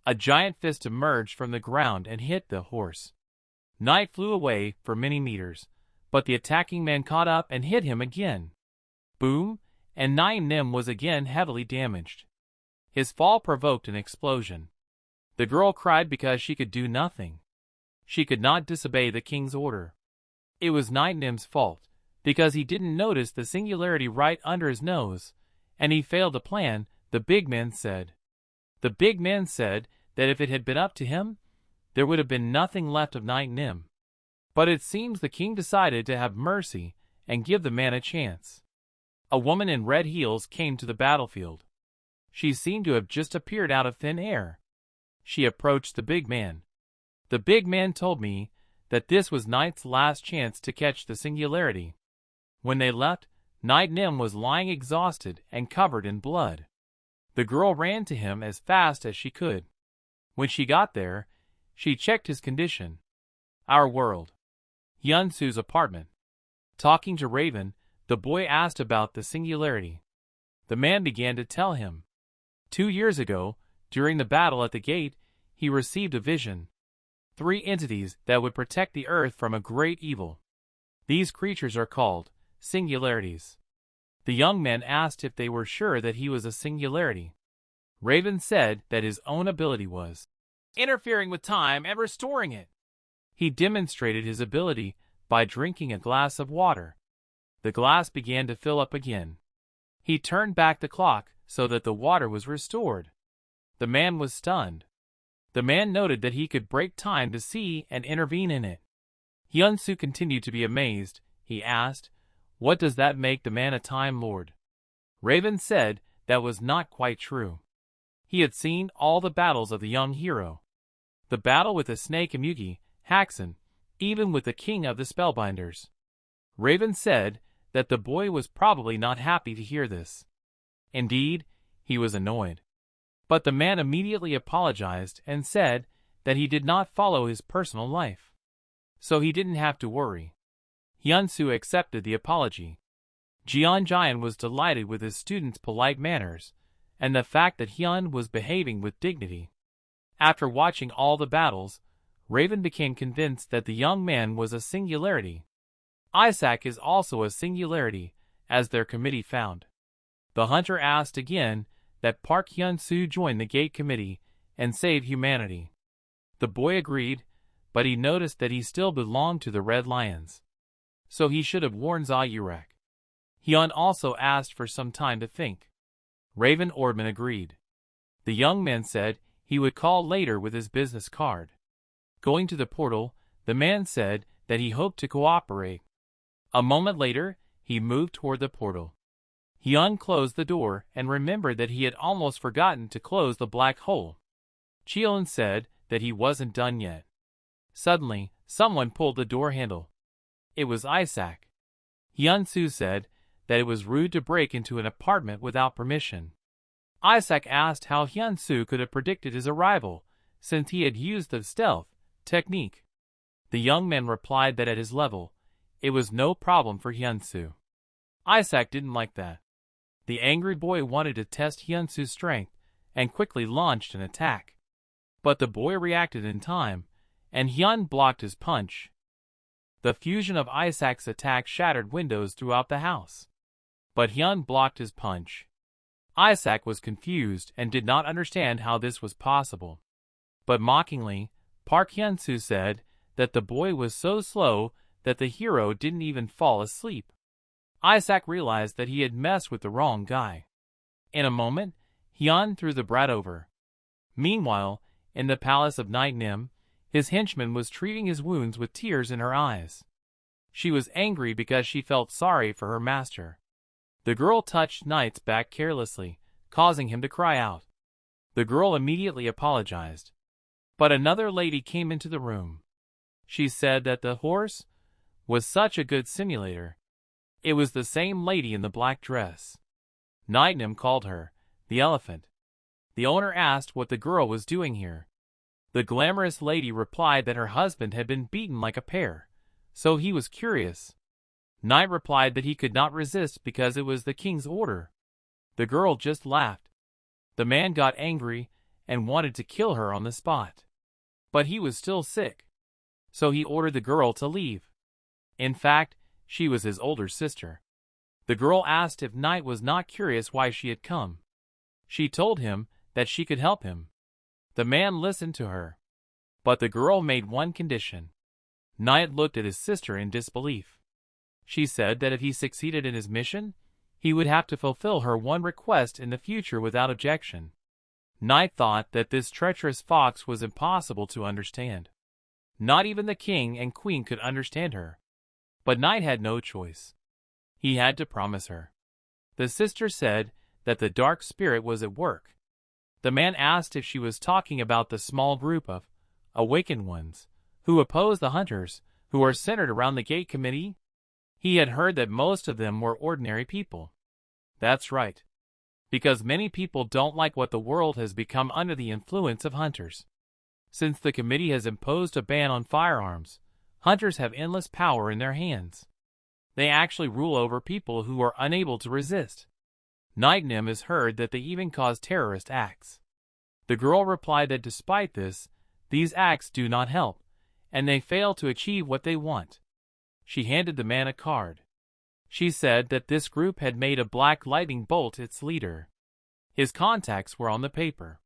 A giant fist emerged from the ground and hit the horse. Night flew away for many meters, but the attacking man caught up and hit him again. Boom, and Night Nim was again heavily damaged. His fall provoked an explosion. The girl cried because she could do nothing. She could not disobey the king's order. It was Night Nim's fault, because he didn't notice the singularity right under his nose, and he failed to plan, the big man said. The big man said that if it had been up to him, there would have been nothing left of Night Nim. But it seems the king decided to have mercy and give the man a chance. A woman in red heels came to the battlefield. She seemed to have just appeared out of thin air. She approached the big man. The big man told me that this was Night's last chance to catch the singularity. When they left, Night Nim was lying exhausted and covered in blood. The girl ran to him as fast as she could. When she got there, she checked his condition. Our world. Hyun-soo's apartment. Talking to Raven, the boy asked about the singularity. The man began to tell him. 2 years ago, during the battle at the gate, he received a vision. 3 entities that would protect the earth from a great evil. These creatures are called singularities. The young man asked if they were sure that he was a singularity. Raven said that his own ability was interfering with time and restoring it. He demonstrated his ability by drinking a glass of water. The glass began to fill up again. He turned back the clock so that the water was restored. The man was stunned. The man noted that he could break time to see and intervene in it. Hyun-soo continued to be amazed. He asked, "What does that make the man a Time Lord?" Raven said that was not quite true. He had seen all the battles of the young hero. The battle with the snake Imugi, Haxon, even with the king of the spellbinders. Raven said that the boy was probably not happy to hear this. Indeed, he was annoyed. But the man immediately apologized and said that he did not follow his personal life. So he didn't have to worry. Hyun-soo accepted the apology. Cheongyeon was delighted with his student's polite manners and the fact that Hyun was behaving with dignity. After watching all the battles, Raven became convinced that the young man was a singularity. Isaac is also a singularity, as their committee found. The hunter asked again that Park Hyunsoo join the gate committee and save humanity. The boy agreed, but he noticed that he still belonged to the Red Lions. So he should have warned Zayurek. Hyun also asked for some time to think. Raven Ordman agreed. The young man said he would call later with his business card. Going to the portal, the man said that he hoped to cooperate. A moment later, he moved toward the portal. Hyun closed the door and remembered that he had almost forgotten to close the black hole. Cheongyeon said that he wasn't done yet. Suddenly, someone pulled the door handle. It was Isaac. Hyun-soo said that it was rude to break into an apartment without permission. Isaac asked how Hyun-soo could have predicted his arrival, since he had used the stealth technique. The young man replied that at his level, it was no problem for Hyun-soo. Isaac didn't like that. The angry boy wanted to test Hyun-soo's strength and quickly launched an attack. But the boy reacted in time, and Hyun blocked his punch. The fusion of Isaac's attack shattered windows throughout the house. But Hyun blocked his punch. Isaac was confused and did not understand how this was possible. But mockingly, Park Hyunsoo said that the boy was so slow that the hero didn't even fall asleep. Isaac realized that he had messed with the wrong guy. In a moment, Hyun threw the brat over. Meanwhile, in the palace of Night Nim, his henchman was treating his wounds with tears in her eyes. She was angry because she felt sorry for her master. The girl touched Knight's back carelessly, causing him to cry out. The girl immediately apologized. But another lady came into the room. She said that the horse was such a good simulator. It was the same lady in the black dress. Nightnam called her the elephant. The owner asked what the girl was doing here. The glamorous lady replied that her husband had been beaten like a pear, so he was curious. Knight replied that he could not resist because it was the king's order. The girl just laughed. The man got angry and wanted to kill her on the spot. But he was still sick. So he ordered the girl to leave. In fact, she was his older sister. The girl asked if Knight was not curious why she had come. She told him that she could help him. The man listened to her. But the girl made one condition. Knight looked at his sister in disbelief. She said that if he succeeded in his mission, he would have to fulfill her one request in the future without objection. Knight thought that this treacherous fox was impossible to understand. Not even the king and queen could understand her. But Knight had no choice. He had to promise her. The sister said that the dark spirit was at work. The man asked if she was talking about the small group of awakened ones who oppose the hunters, who are centered around the gate committee. He had heard that most of them were ordinary people. That's right. Because many people don't like what the world has become under the influence of hunters. Since the committee has imposed a ban on firearms, hunters have endless power in their hands. They actually rule over people who are unable to resist. Nightingale has heard that they even cause terrorist acts. The girl replied that despite this, these acts do not help, and they fail to achieve what they want. She handed the man a card. She said that this group had made a black lightning bolt its leader. His contacts were on the paper.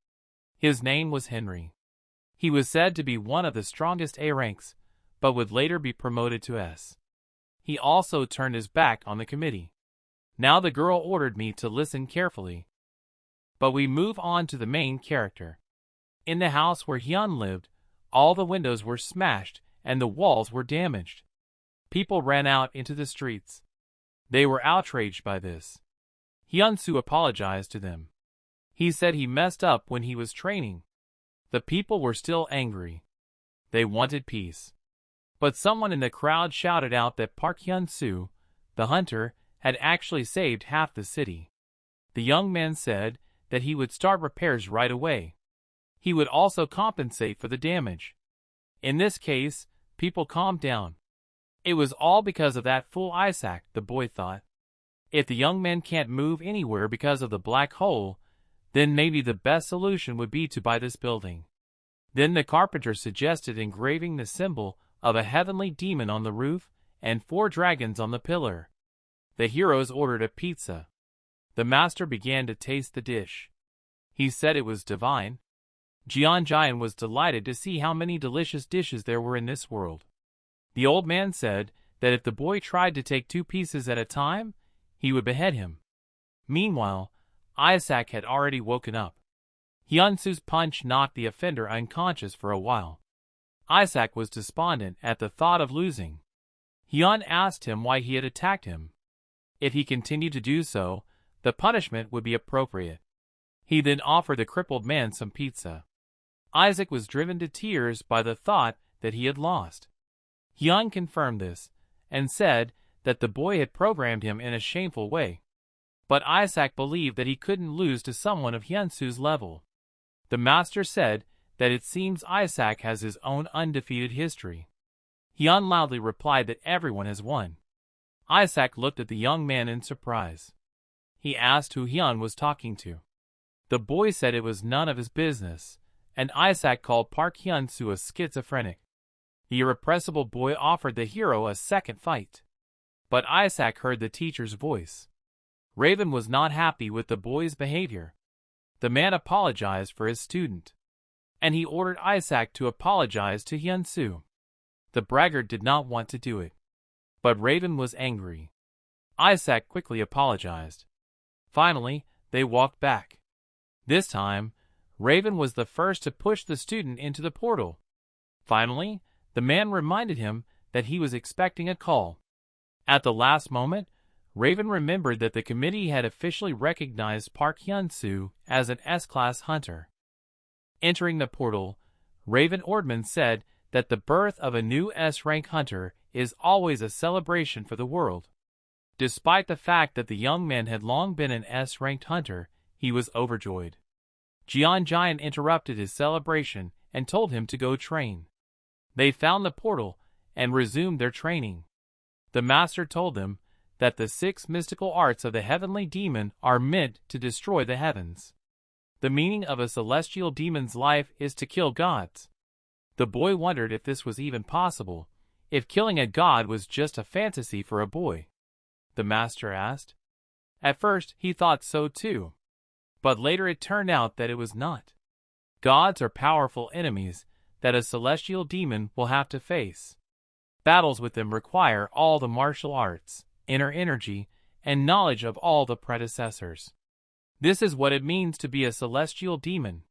His name was Henry. He was said to be one of the strongest A ranks, but would later be promoted to S. He also turned his back on the committee. Now the girl ordered me to listen carefully. But we move on to the main character. In the house where Hyun lived, all the windows were smashed and the walls were damaged. People ran out into the streets. They were outraged by this. Hyun-soo apologized to them. He said he messed up when he was training. The people were still angry. They wanted peace. But someone in the crowd shouted out that Park Hyunsoo, the hunter, had actually saved half the city. The young man said that he would start repairs right away. He would also compensate for the damage. In this case, people calmed down. It was all because of that fool Isaac, the boy thought. If the young man can't move anywhere because of the black hole, then maybe the best solution would be to buy this building. Then the carpenter suggested engraving the symbol of a heavenly demon on the roof and 4 dragons on the pillar. The heroes ordered a pizza. The master began to taste the dish. He said it was divine. Cheongyeon was delighted to see how many delicious dishes there were in this world. The old man said that if the boy tried to take 2 pieces at a time, he would behead him. Meanwhile, Isaac had already woken up. Hyun-soo's punch knocked the offender unconscious for a while. Isaac was despondent at the thought of losing. Hyun asked him why he had attacked him. If he continued to do so, the punishment would be appropriate. He then offered the crippled man some pizza. Isaac was driven to tears by the thought that he had lost. Hyun confirmed this, and said that the boy had programmed him in a shameful way. But Isaac believed that he couldn't lose to someone of Hyun-soo's level. The master said that it seems Isaac has his own undefeated history. Hyun loudly replied that everyone has won. Isaac looked at the young man in surprise. He asked who Hyun was talking to. The boy said it was none of his business, and Isaac called Park Hyunsoo a schizophrenic. The irrepressible boy offered the hero a second fight. But Isaac heard the teacher's voice. Raven was not happy with the boy's behavior. The man apologized for his student, and he ordered Isaac to apologize to Hyun-soo. The braggart did not want to do it, but Raven was angry. Isaac quickly apologized. Finally, they walked back. This time, Raven was the first to push the student into the portal. Finally, the man reminded him that he was expecting a call. At the last moment, Raven remembered that the committee had officially recognized Park Hyunsoo as an S-class hunter. Entering the portal, Raven Ordman said that the birth of a new S-rank hunter is always a celebration for the world. Despite the fact that the young man had long been an S-ranked hunter, he was overjoyed. Cheongyeon interrupted his celebration and told him to go train. They found the portal and resumed their training. The master told them that the 6 mystical arts of the heavenly demon are meant to destroy the heavens. The meaning of a celestial demon's life is to kill gods. The boy wondered if this was even possible, if killing a god was just a fantasy for a boy. The master asked. At first he thought so too, but later it turned out that it was not. Gods are powerful enemies that a celestial demon will have to face. Battles with them require all the martial arts, inner energy, and knowledge of all the predecessors. This is what it means to be a celestial demon.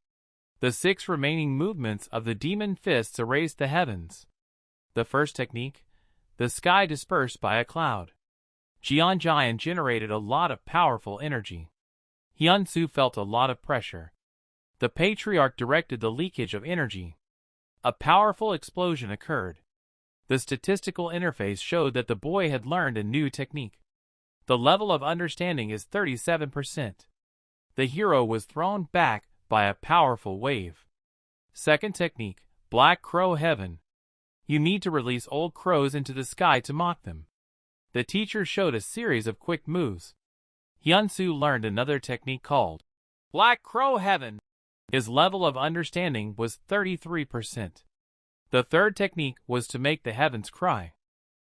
The 6 remaining movements of the demon fists erase the heavens. The first technique, the sky dispersed by a cloud. Cheongyeon generated a lot of powerful energy. Hyun-soo felt a lot of pressure. The patriarch directed the leakage of energy. A powerful explosion occurred. The statistical interface showed that the boy had learned a new technique. The level of understanding is 37%. The hero was thrown back by a powerful wave. Second technique, Black Crow Heaven. You need to release old crows into the sky to mock them. The teacher showed a series of quick moves. Hyun-soo learned another technique called Black Crow Heaven. His level of understanding was 33%. The third technique was to make the heavens cry.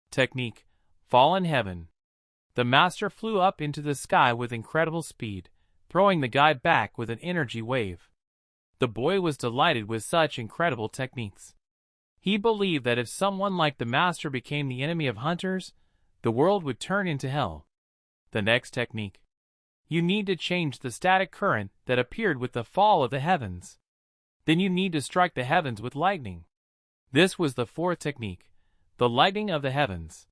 Technique: Fallen Heaven. The master flew up into the sky with incredible speed, throwing the guy back with an energy wave. The boy was delighted with such incredible techniques. He believed that if someone like the master became the enemy of hunters, the world would turn into hell. The next technique: You need to change the static current that appeared with the fall of the heavens. Then you need to strike the heavens with lightning. This was the fourth technique, the lightning of the heavens.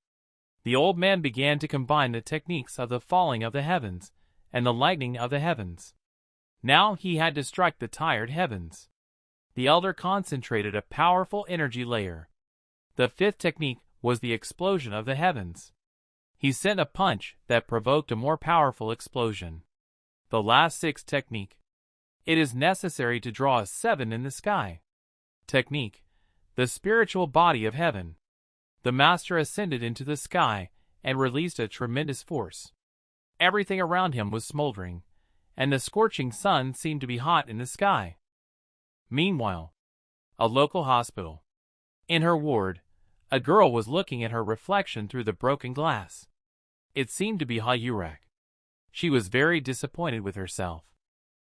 The old man began to combine the techniques of the falling of the heavens and the lightning of the heavens. Now he had to strike the tired heavens. The elder concentrated a powerful energy layer. The fifth technique was the explosion of the heavens. He sent a punch that provoked a more powerful explosion. The last sixth technique: It is necessary to draw a 7 in the sky. Technique: The spiritual body of heaven. The master ascended into the sky and released a tremendous force. Everything around him was smoldering, and the scorching sun seemed to be hot in the sky. Meanwhile, a local hospital. In her ward, a girl was looking at her reflection through the broken glass. It seemed to be Hyurak. She was very disappointed with herself.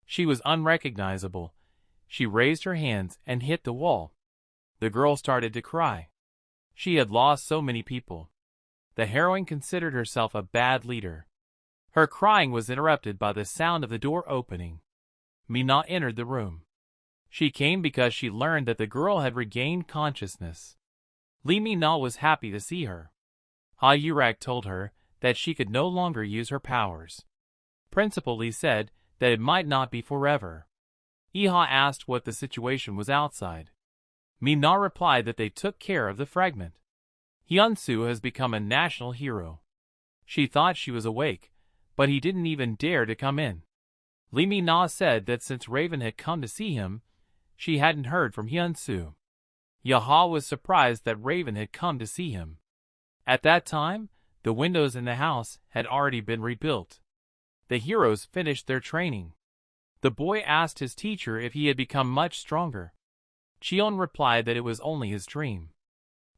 She was unrecognizable. She raised her hands and hit the wall. The girl started to cry. She had lost so many people. The heroine considered herself a bad leader. Her crying was interrupted by the sound of the door opening. Mina entered the room. She came because she learned that the girl had regained consciousness. Lee Mina was happy to see her. Hyurak told her that she could no longer use her powers. Principal Lee said that it might not be forever. Iha asked what the situation was outside. Mina replied that they took care of the fragment. Hyun-soo has become a national hero. She thought she was awake, but he didn't even dare to come in. Lee Mina said that since Raven had come to see him, she hadn't heard from Hyun-soo. Yaha was surprised that Raven had come to see him. At that time, the windows in the house had already been rebuilt. The heroes finished their training. The boy asked his teacher if he had become much stronger. Cheongyeon replied that it was only his dream.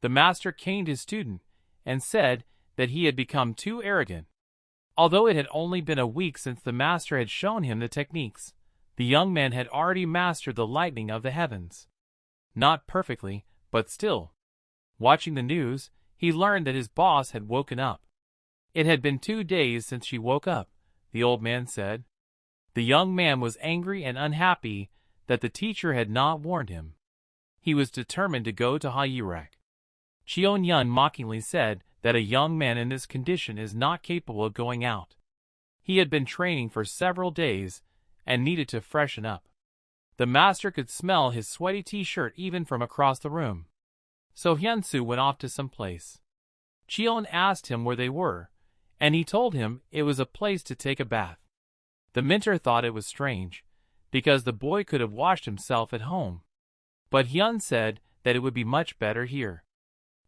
The master caned his student and said that he had become too arrogant. Although it had only been a week since the master had shown him the techniques, the young man had already mastered the lightning of the heavens. Not perfectly, but still. Watching the news, he learned that his boss had woken up. It had been 2 days since she woke up, the old man said. The young man was angry and unhappy that the teacher had not warned him. He was determined to go to Hyurak. Cheongyeon mockingly said that a young man in this condition is not capable of going out. He had been training for several days and needed to freshen up. The master could smell his sweaty t-shirt even from across the room. So Hyun-soo went off to some place. Cheon asked him where they were, and he told him it was a place to take a bath. The mentor thought it was strange, because the boy could have washed himself at home. But Hyun said that it would be much better here.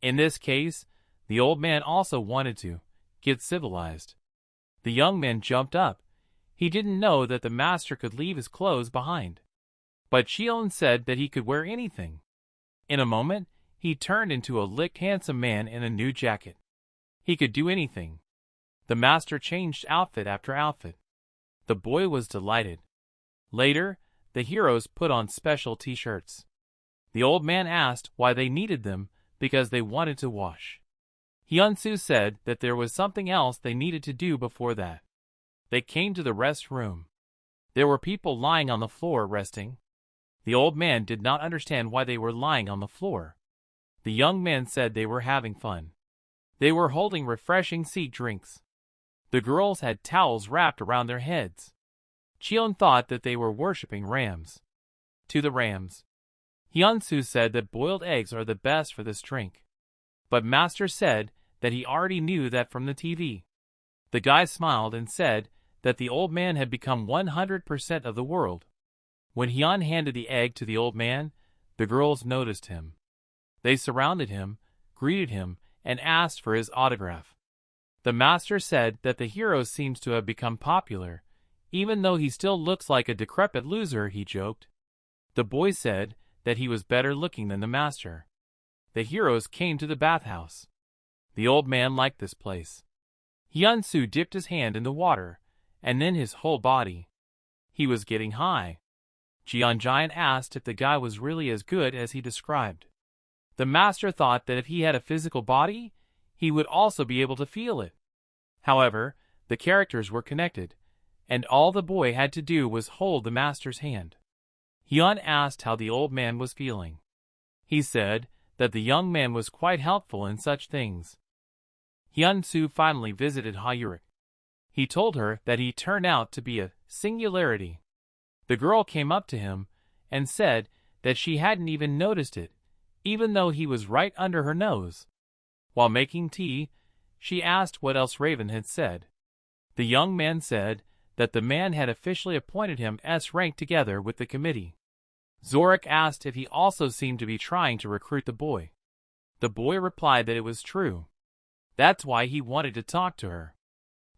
In this case, the old man also wanted to get civilized. The young man jumped up. He didn't know that the master could leave his clothes behind. But Cheon said that he could wear anything. In a moment, he turned into a licked handsome man in a new jacket. He could do anything. The master changed outfit after outfit. The boy was delighted. Later, the heroes put on special t-shirts. The old man asked why they needed them, because they wanted to wash. Hyun-soo said that there was something else they needed to do before that. They came to the rest room. There were people lying on the floor resting. The old man did not understand why they were lying on the floor. The young man said they were having fun. They were holding refreshing seat drinks. The girls had towels wrapped around their heads. Cheon thought that they were worshipping rams. To the rams. Hyun-soo said that boiled eggs are the best for this drink. But Master said that he already knew that from the TV. The guy smiled and said that the old man had become 100% of the world. When Hyun handed the egg to the old man, the girls noticed him. They surrounded him, greeted him, and asked for his autograph. The master said that the hero seems to have become popular, even though he still looks like a decrepit loser, he joked. The boy said that he was better looking than the master. The heroes came to the bathhouse. The old man liked this place. Hyun-soo dipped his hand in the water, and then his whole body. He was getting high. Cheongyeon asked if the guy was really as good as he described. The master thought that if he had a physical body, he would also be able to feel it. However, the characters were connected, and all the boy had to do was hold the master's hand. Hyun asked how the old man was feeling. He said that the young man was quite helpful in such things. Hyun-soo finally visited Hyurik. He told her that he turned out to be a singularity. The girl came up to him and said that she hadn't even noticed it, even though he was right under her nose. While making tea, she asked what else Raven had said. The young man said that the man had officially appointed him S-rank together with the committee. Zorik asked if he also seemed to be trying to recruit the boy. The boy replied that it was true. That's why he wanted to talk to her.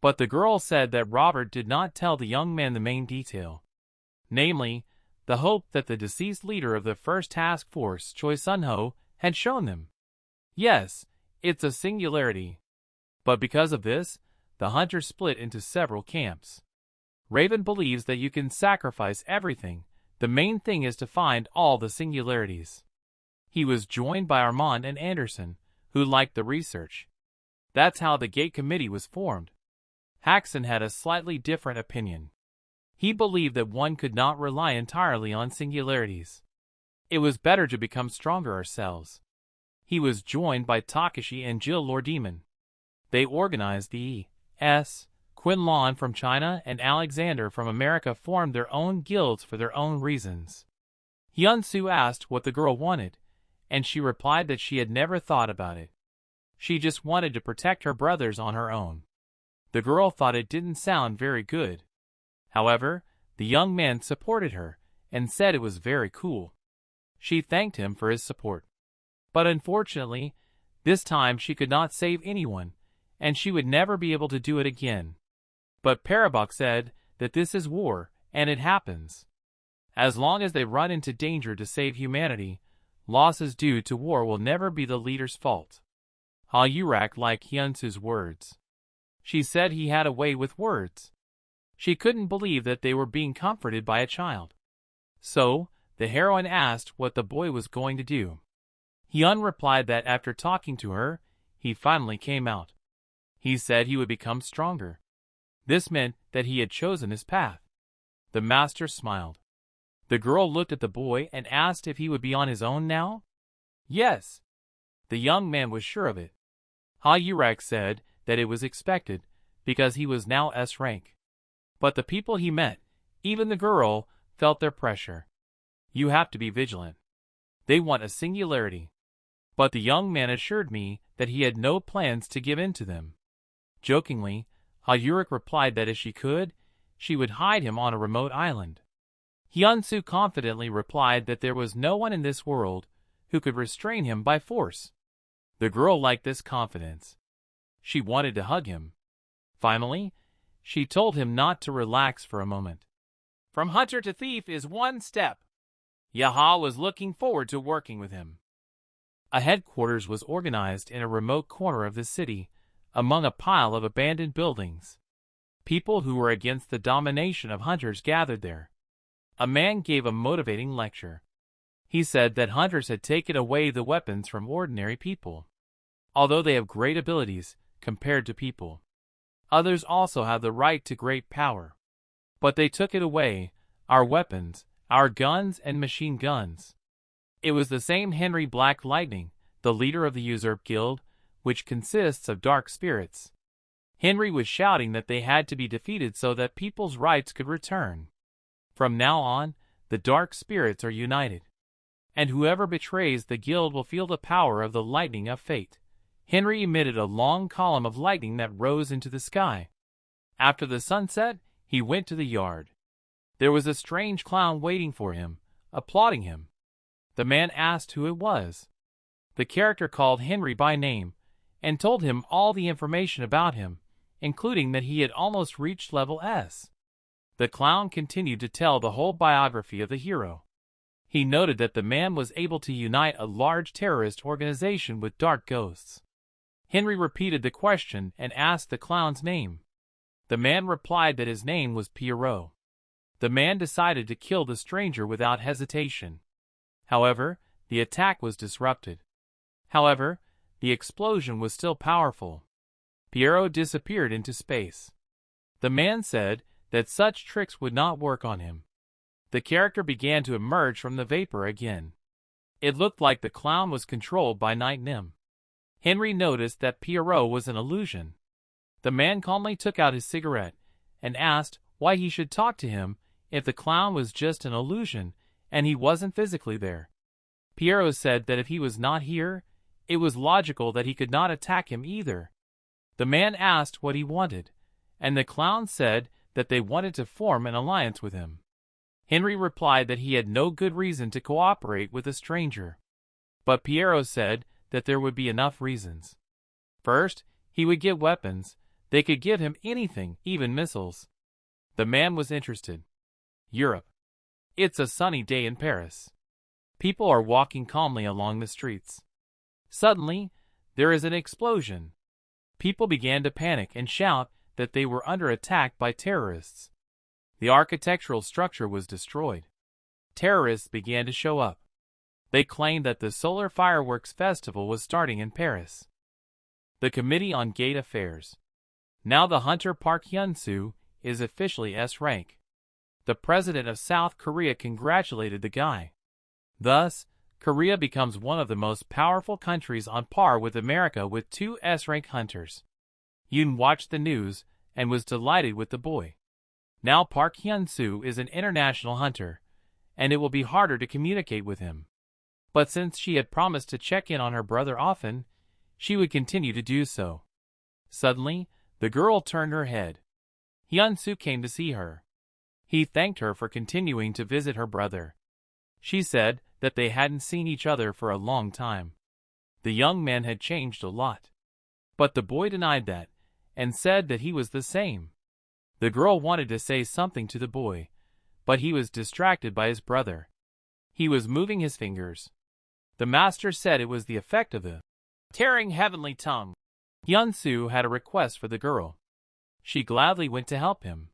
But the girl said that Robert did not tell the young man the main detail. Namely, the hope that the deceased leader of the first task force, Choi Sun-ho, had shown them. Yes, it's a singularity. But because of this, the hunters split into several camps. Raven believes that you can sacrifice everything. The main thing is to find all the singularities. He was joined by Armand and Anderson, who liked the research. That's how the Gate Committee was formed. Haxon had a slightly different opinion. He believed that one could not rely entirely on singularities. It was better to become stronger ourselves. He was joined by Takashi and Jill Lordemon. They organized the E.S. Quinlan from China and Alexander from America formed their own guilds for their own reasons. Hyun-soo asked what the girl wanted, and she replied that she had never thought about it. She just wanted to protect her brothers on her own. The girl thought it didn't sound very good. However, the young man supported her and said it was very cool. She thanked him for his support. But unfortunately, this time she could not save anyone, and she would never be able to do it again. But Parabok said that this is war, and it happens. As long as they run into danger to save humanity, losses due to war will never be the leader's fault. Ha-Yurak liked Hyun-soo's words. She said he had a way with words. She couldn't believe that they were being comforted by a child. So, the heroine asked what the boy was going to do. Hyun replied that after talking to her, he finally came out. He said he would become stronger. This meant that he had chosen his path. The master smiled. The girl looked at the boy and asked if he would be on his own now? Yes. The young man was sure of it. Ha-Yurak said that it was expected, because he was now S-rank. But the people he met, even the girl, felt their pressure. You have to be vigilant. They want a singularity. But the young man assured me that he had no plans to give in to them. Jokingly, Ha-Yurik replied that if she could, she would hide him on a remote island. Hyun-soo confidently replied that there was no one in this world who could restrain him by force. The girl liked this confidence. She wanted to hug him. Finally, she told him not to relax for a moment. From hunter to thief is one step. Yaha was looking forward to working with him. A headquarters was organized in a remote corner of the city, among a pile of abandoned buildings. People who were against the domination of hunters gathered there. A man gave a motivating lecture. He said that hunters had taken away the weapons from ordinary people. Although they have great abilities compared to people, others also have the right to great power. But they took it away, our weapons, our guns and machine guns. It was the same Henry Black Lightning, the leader of the Usurp Guild, which consists of dark spirits. Henry was shouting that they had to be defeated so that people's rights could return. From now on, the dark spirits are united. And whoever betrays the guild will feel the power of the lightning of fate. Henry emitted a long column of lightning that rose into the sky. After the sunset, he went to the yard. There was a strange clown waiting for him, applauding him. The man asked who it was. The character called Henry by name, and told him all the information about him, including that he had almost reached level S. The clown continued to tell the whole biography of the hero. He noted that the man was able to unite a large terrorist organization with dark ghosts. Henry repeated the question and asked the clown's name. The man replied that his name was Pierrot. The man decided to kill the stranger without hesitation. However, the attack was disrupted. However, the explosion was still powerful. Pierrot disappeared into space. The man said that such tricks would not work on him. The character began to emerge from the vapor again. It looked like the clown was controlled by Night Nim. Henry noticed that Pierrot was an illusion. The man calmly took out his cigarette and asked why he should talk to him if the clown was just an illusion and he wasn't physically there. Pierrot said that if he was not here, it was logical that he could not attack him either. The man asked what he wanted, and the clown said that they wanted to form an alliance with him. Henry replied that he had no good reason to cooperate with a stranger. But Pierrot said that there would be enough reasons. First, he would get weapons. They could give him anything, even missiles. The man was interested. Europe. It's a sunny day in Paris. People are walking calmly along the streets. Suddenly, there is an explosion. People began to panic and shout that they were under attack by terrorists. The architectural structure was destroyed. Terrorists began to show up. They claimed that the Solar Fireworks Festival was starting in Paris. The Committee on Gate Affairs. Now the hunter Park Hyunsoo is officially S-rank. The president of South Korea congratulated the guy. Thus, Korea becomes one of the most powerful countries on par with America with 2 S-rank hunters. Yoon watched the news and was delighted with the boy. Now Park Hyunsoo is an international hunter, and it will be harder to communicate with him. But since she had promised to check in on her brother often, she would continue to do so. Suddenly, the girl turned her head. Hyun-soo came to see her. He thanked her for continuing to visit her brother. She said that they hadn't seen each other for a long time. The young man had changed a lot. But the boy denied that, and said that he was the same. The girl wanted to say something to the boy, but he was distracted by his brother. He was moving his fingers. The master said it was the effect of the tearing heavenly tongue. Hyun-soo had a request for the girl. She gladly went to help him.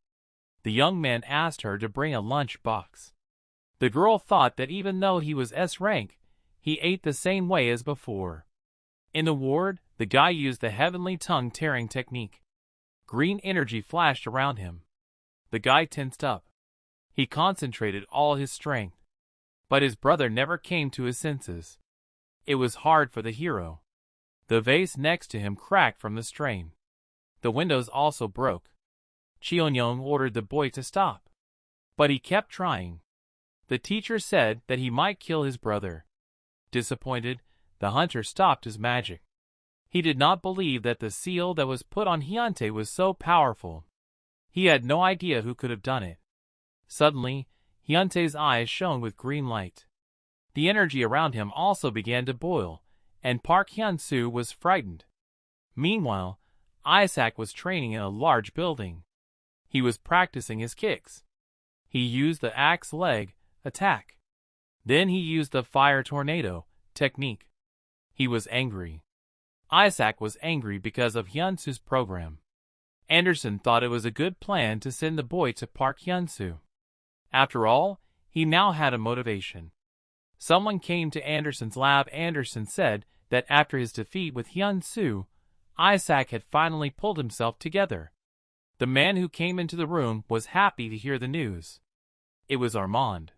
The young man asked her to bring a lunch box. The girl thought that even though he was S-rank, he ate the same way as before. In the ward, the guy used the heavenly tongue tearing technique. Green energy flashed around him. The guy tensed up. He concentrated all his strength. But his brother never came to his senses. It was hard for the hero. The vase next to him cracked from the strain. The windows also broke. Cheongyeong ordered the boy to stop. But he kept trying. The teacher said that he might kill his brother. Disappointed, the hunter stopped his magic. He did not believe that the seal that was put on Hyun-tae was so powerful. He had no idea who could have done it. Suddenly, Hyun-tae's eyes shone with green light. The energy around him also began to boil, and Park Hyunsoo was frightened. Meanwhile, Isaac was training in a large building. He was practicing his kicks. He used the axe leg attack. Then he used the fire tornado technique. He was angry. Isaac was angry because of Hyun-soo's program. Anderson thought it was a good plan to send the boy to Park Hyunsoo. After all, he now had a motivation. Someone came to Anderson's lab. Anderson said that after his defeat with Hyun-soo, Isaac had finally pulled himself together. The man who came into the room was happy to hear the news. It was Armand,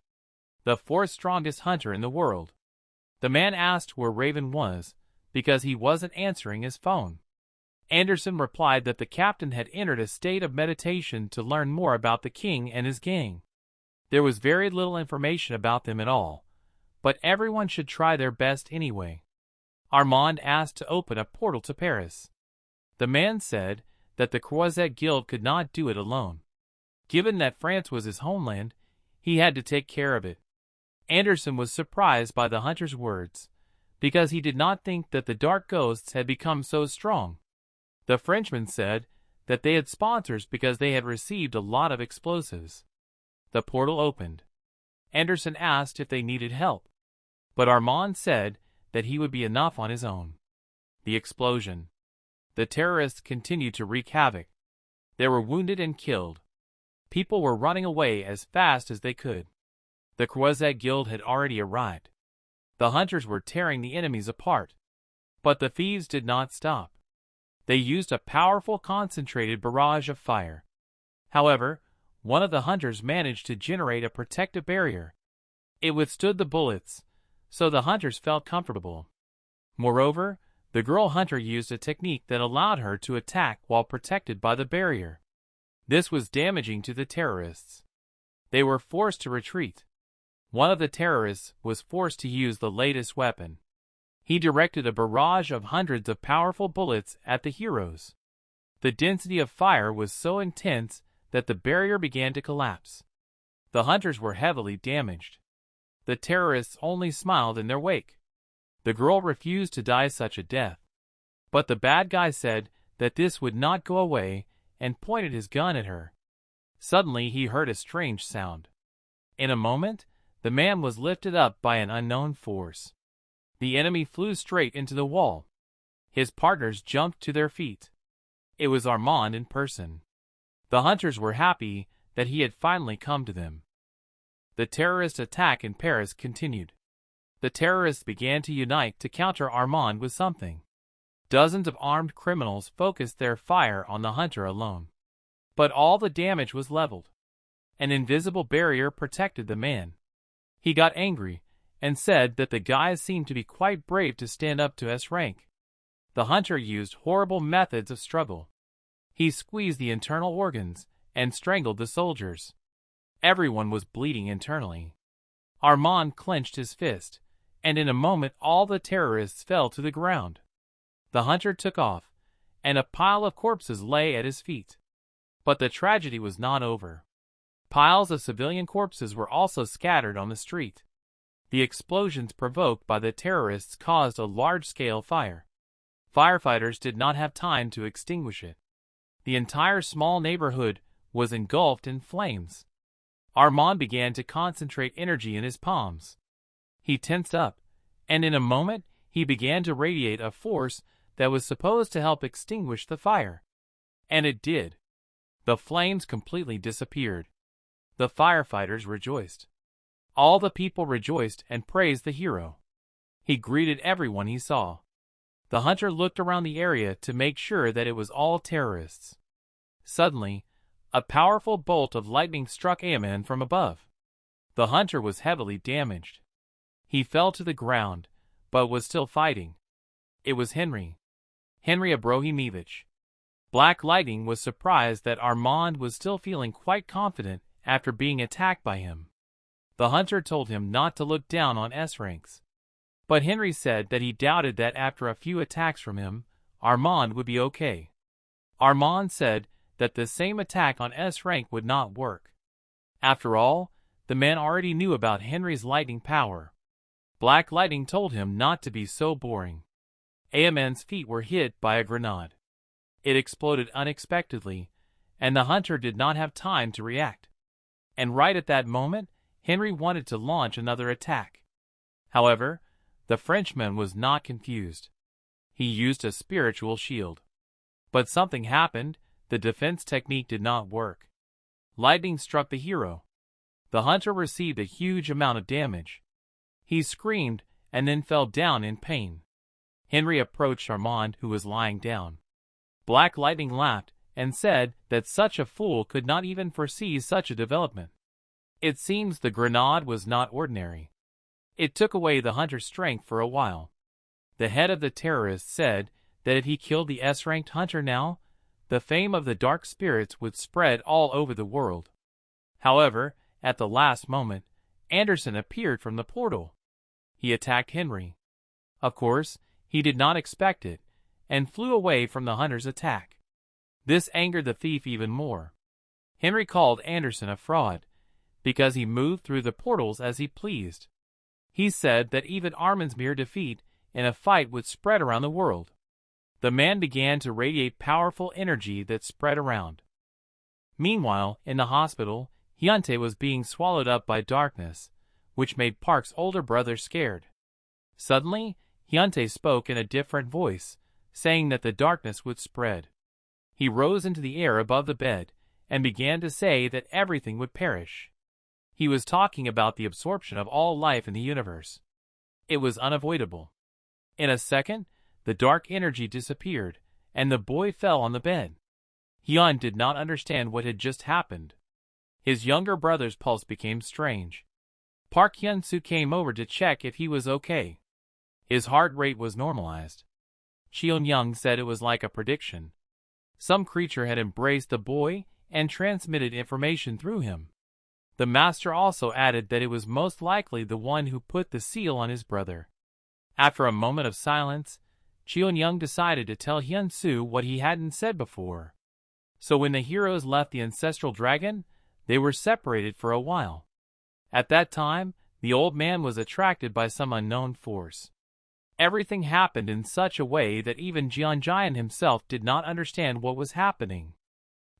the 4th strongest hunter in the world. The man asked where Raven was, because he wasn't answering his phone. Anderson replied that the captain had entered a state of meditation to learn more about the king and his gang. There was very little information about them at all, but everyone should try their best anyway. Armand asked to open a portal to Paris. The man said that the Croisette Guild could not do it alone. Given that France was his homeland, he had to take care of it. Anderson was surprised by the hunter's words, because he did not think that the dark ghosts had become so strong. The Frenchman said that they had sponsors because they had received a lot of explosives. The portal opened. Anderson asked if they needed help, but Armand said that he would be enough on his own. The explosion. The terrorists continued to wreak havoc. They were wounded and killed. People were running away as fast as they could. The Croisette Guild had already arrived. The hunters were tearing the enemies apart. But the thieves did not stop. They used a powerful concentrated barrage of fire. However, one of the hunters managed to generate a protective barrier. It withstood the bullets, so the hunters felt comfortable. Moreover, the girl hunter used a technique that allowed her to attack while protected by the barrier. This was damaging to the terrorists. They were forced to retreat. One of the terrorists was forced to use the latest weapon. He directed a barrage of hundreds of powerful bullets at the heroes. The density of fire was so intense that the barrier began to collapse. The hunters were heavily damaged. The terrorists only smiled in their wake. The girl refused to die such a death. But the bad guy said that this would not go away and pointed his gun at her. Suddenly he heard a strange sound. In a moment, the man was lifted up by an unknown force. The enemy flew straight into the wall. His partners jumped to their feet. It was Armand in person. The hunters were happy that he had finally come to them. The terrorist attack in Paris continued. The terrorists began to unite to counter Armand with something. Dozens of armed criminals focused their fire on the hunter alone. But all the damage was leveled. An invisible barrier protected the man. He got angry and said that the guys seemed to be quite brave to stand up to S rank. The hunter used horrible methods of struggle. He squeezed the internal organs and strangled the soldiers. Everyone was bleeding internally. Armand clenched his fist, and in a moment all the terrorists fell to the ground. The hunter took off, and a pile of corpses lay at his feet. But the tragedy was not over. Piles of civilian corpses were also scattered on the street. The explosions provoked by the terrorists caused a large-scale fire. Firefighters did not have time to extinguish it. The entire small neighborhood was engulfed in flames. Armand began to concentrate energy in his palms. He tensed up, and in a moment he began to radiate a force that was supposed to help extinguish the fire. And it did. The flames completely disappeared. The firefighters rejoiced. All the people rejoiced and praised the hero. He greeted everyone he saw. The hunter looked around the area to make sure that it was all terrorists. Suddenly, a powerful bolt of lightning struck Aemon from above. The hunter was heavily damaged. He fell to the ground, but was still fighting. It was Henry Abrahimevich. Black Lightning was surprised that Armand was still feeling quite confident after being attacked by him. The hunter told him not to look down on S ranks. But Henry said that he doubted that after a few attacks from him, Armand would be okay. Armand said that the same attack on S rank would not work. After all, the man already knew about Henry's lightning power. Black Lightning told him not to be so boring. Aemon's feet were hit by a grenade. It exploded unexpectedly, and the hunter did not have time to react. And right at that moment, Henry wanted to launch another attack. However, the Frenchman was not confused. He used a spiritual shield. But something happened. The defense technique did not work. Lightning struck the hero. The hunter received a huge amount of damage. He screamed and then fell down in pain. Henry approached Armand, who was lying down. Black Lightning laughed and said that such a fool could not even foresee such a development. It seems the grenade was not ordinary. It took away the hunter's strength for a while. The head of the terrorists said that if he killed the S-ranked hunter now, the fame of the dark spirits would spread all over the world. However, at the last moment, Anderson appeared from the portal. He attacked Henry. Of course, he did not expect it, and flew away from the hunter's attack. This angered the thief even more. Henry called Anderson a fraud, because he moved through the portals as he pleased. He said that even Armand's mere defeat and a fight would spread around the world. The man began to radiate powerful energy that spread around. Meanwhile, in the hospital, Hyun-tae was being swallowed up by darkness, which made Park's older brother scared. Suddenly, Hyun-tae spoke in a different voice, saying that the darkness would spread. He rose into the air above the bed, and began to say that everything would perish. He was talking about the absorption of all life in the universe. It was unavoidable. In a second, the dark energy disappeared, and the boy fell on the bed. Hyun did not understand what had just happened. His younger brother's pulse became strange. Park Hyunsoo came over to check if he was okay. His heart rate was normalized. Cheongyeong said it was like a prediction. Some creature had embraced the boy and transmitted information through him. The master also added that it was most likely the one who put the seal on his brother. After a moment of silence, Cheongyeong decided to tell Hyun-soo what he hadn't said before. So when the heroes left the ancestral dragon, they were separated for a while. At that time, the old man was attracted by some unknown force. Everything happened in such a way that even Cheongyeon himself did not understand what was happening.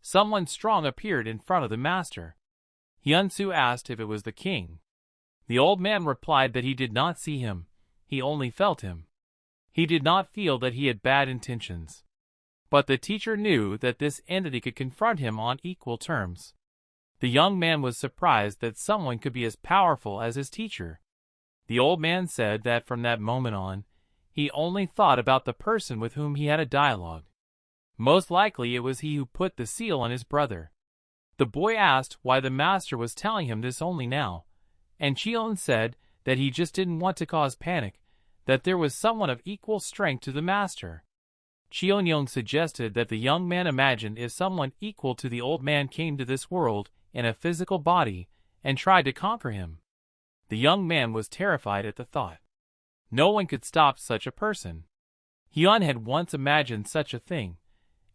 Someone strong appeared in front of the master. Hyun-soo asked if it was the king. The old man replied that he did not see him, he only felt him. He did not feel that he had bad intentions. But the teacher knew that this entity could confront him on equal terms. The young man was surprised that someone could be as powerful as his teacher. The old man said that from that moment on, he only thought about the person with whom he had a dialogue. Most likely it was he who put the seal on his brother. The boy asked why the master was telling him this only now, and Cheongyeon said that he just didn't want to cause panic, that there was someone of equal strength to the master. Cheongyeong suggested that the young man imagined if someone equal to the old man came to this world in a physical body and tried to conquer him. The young man was terrified at the thought. No one could stop such a person. Hyun had once imagined such a thing,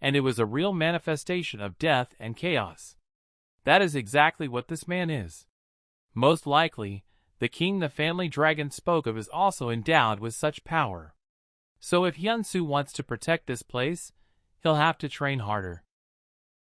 and it was a real manifestation of death and chaos. That is exactly what this man is. Most likely, the king the family dragon spoke of is also endowed with such power. So if Hyun-soo wants to protect this place, he'll have to train harder.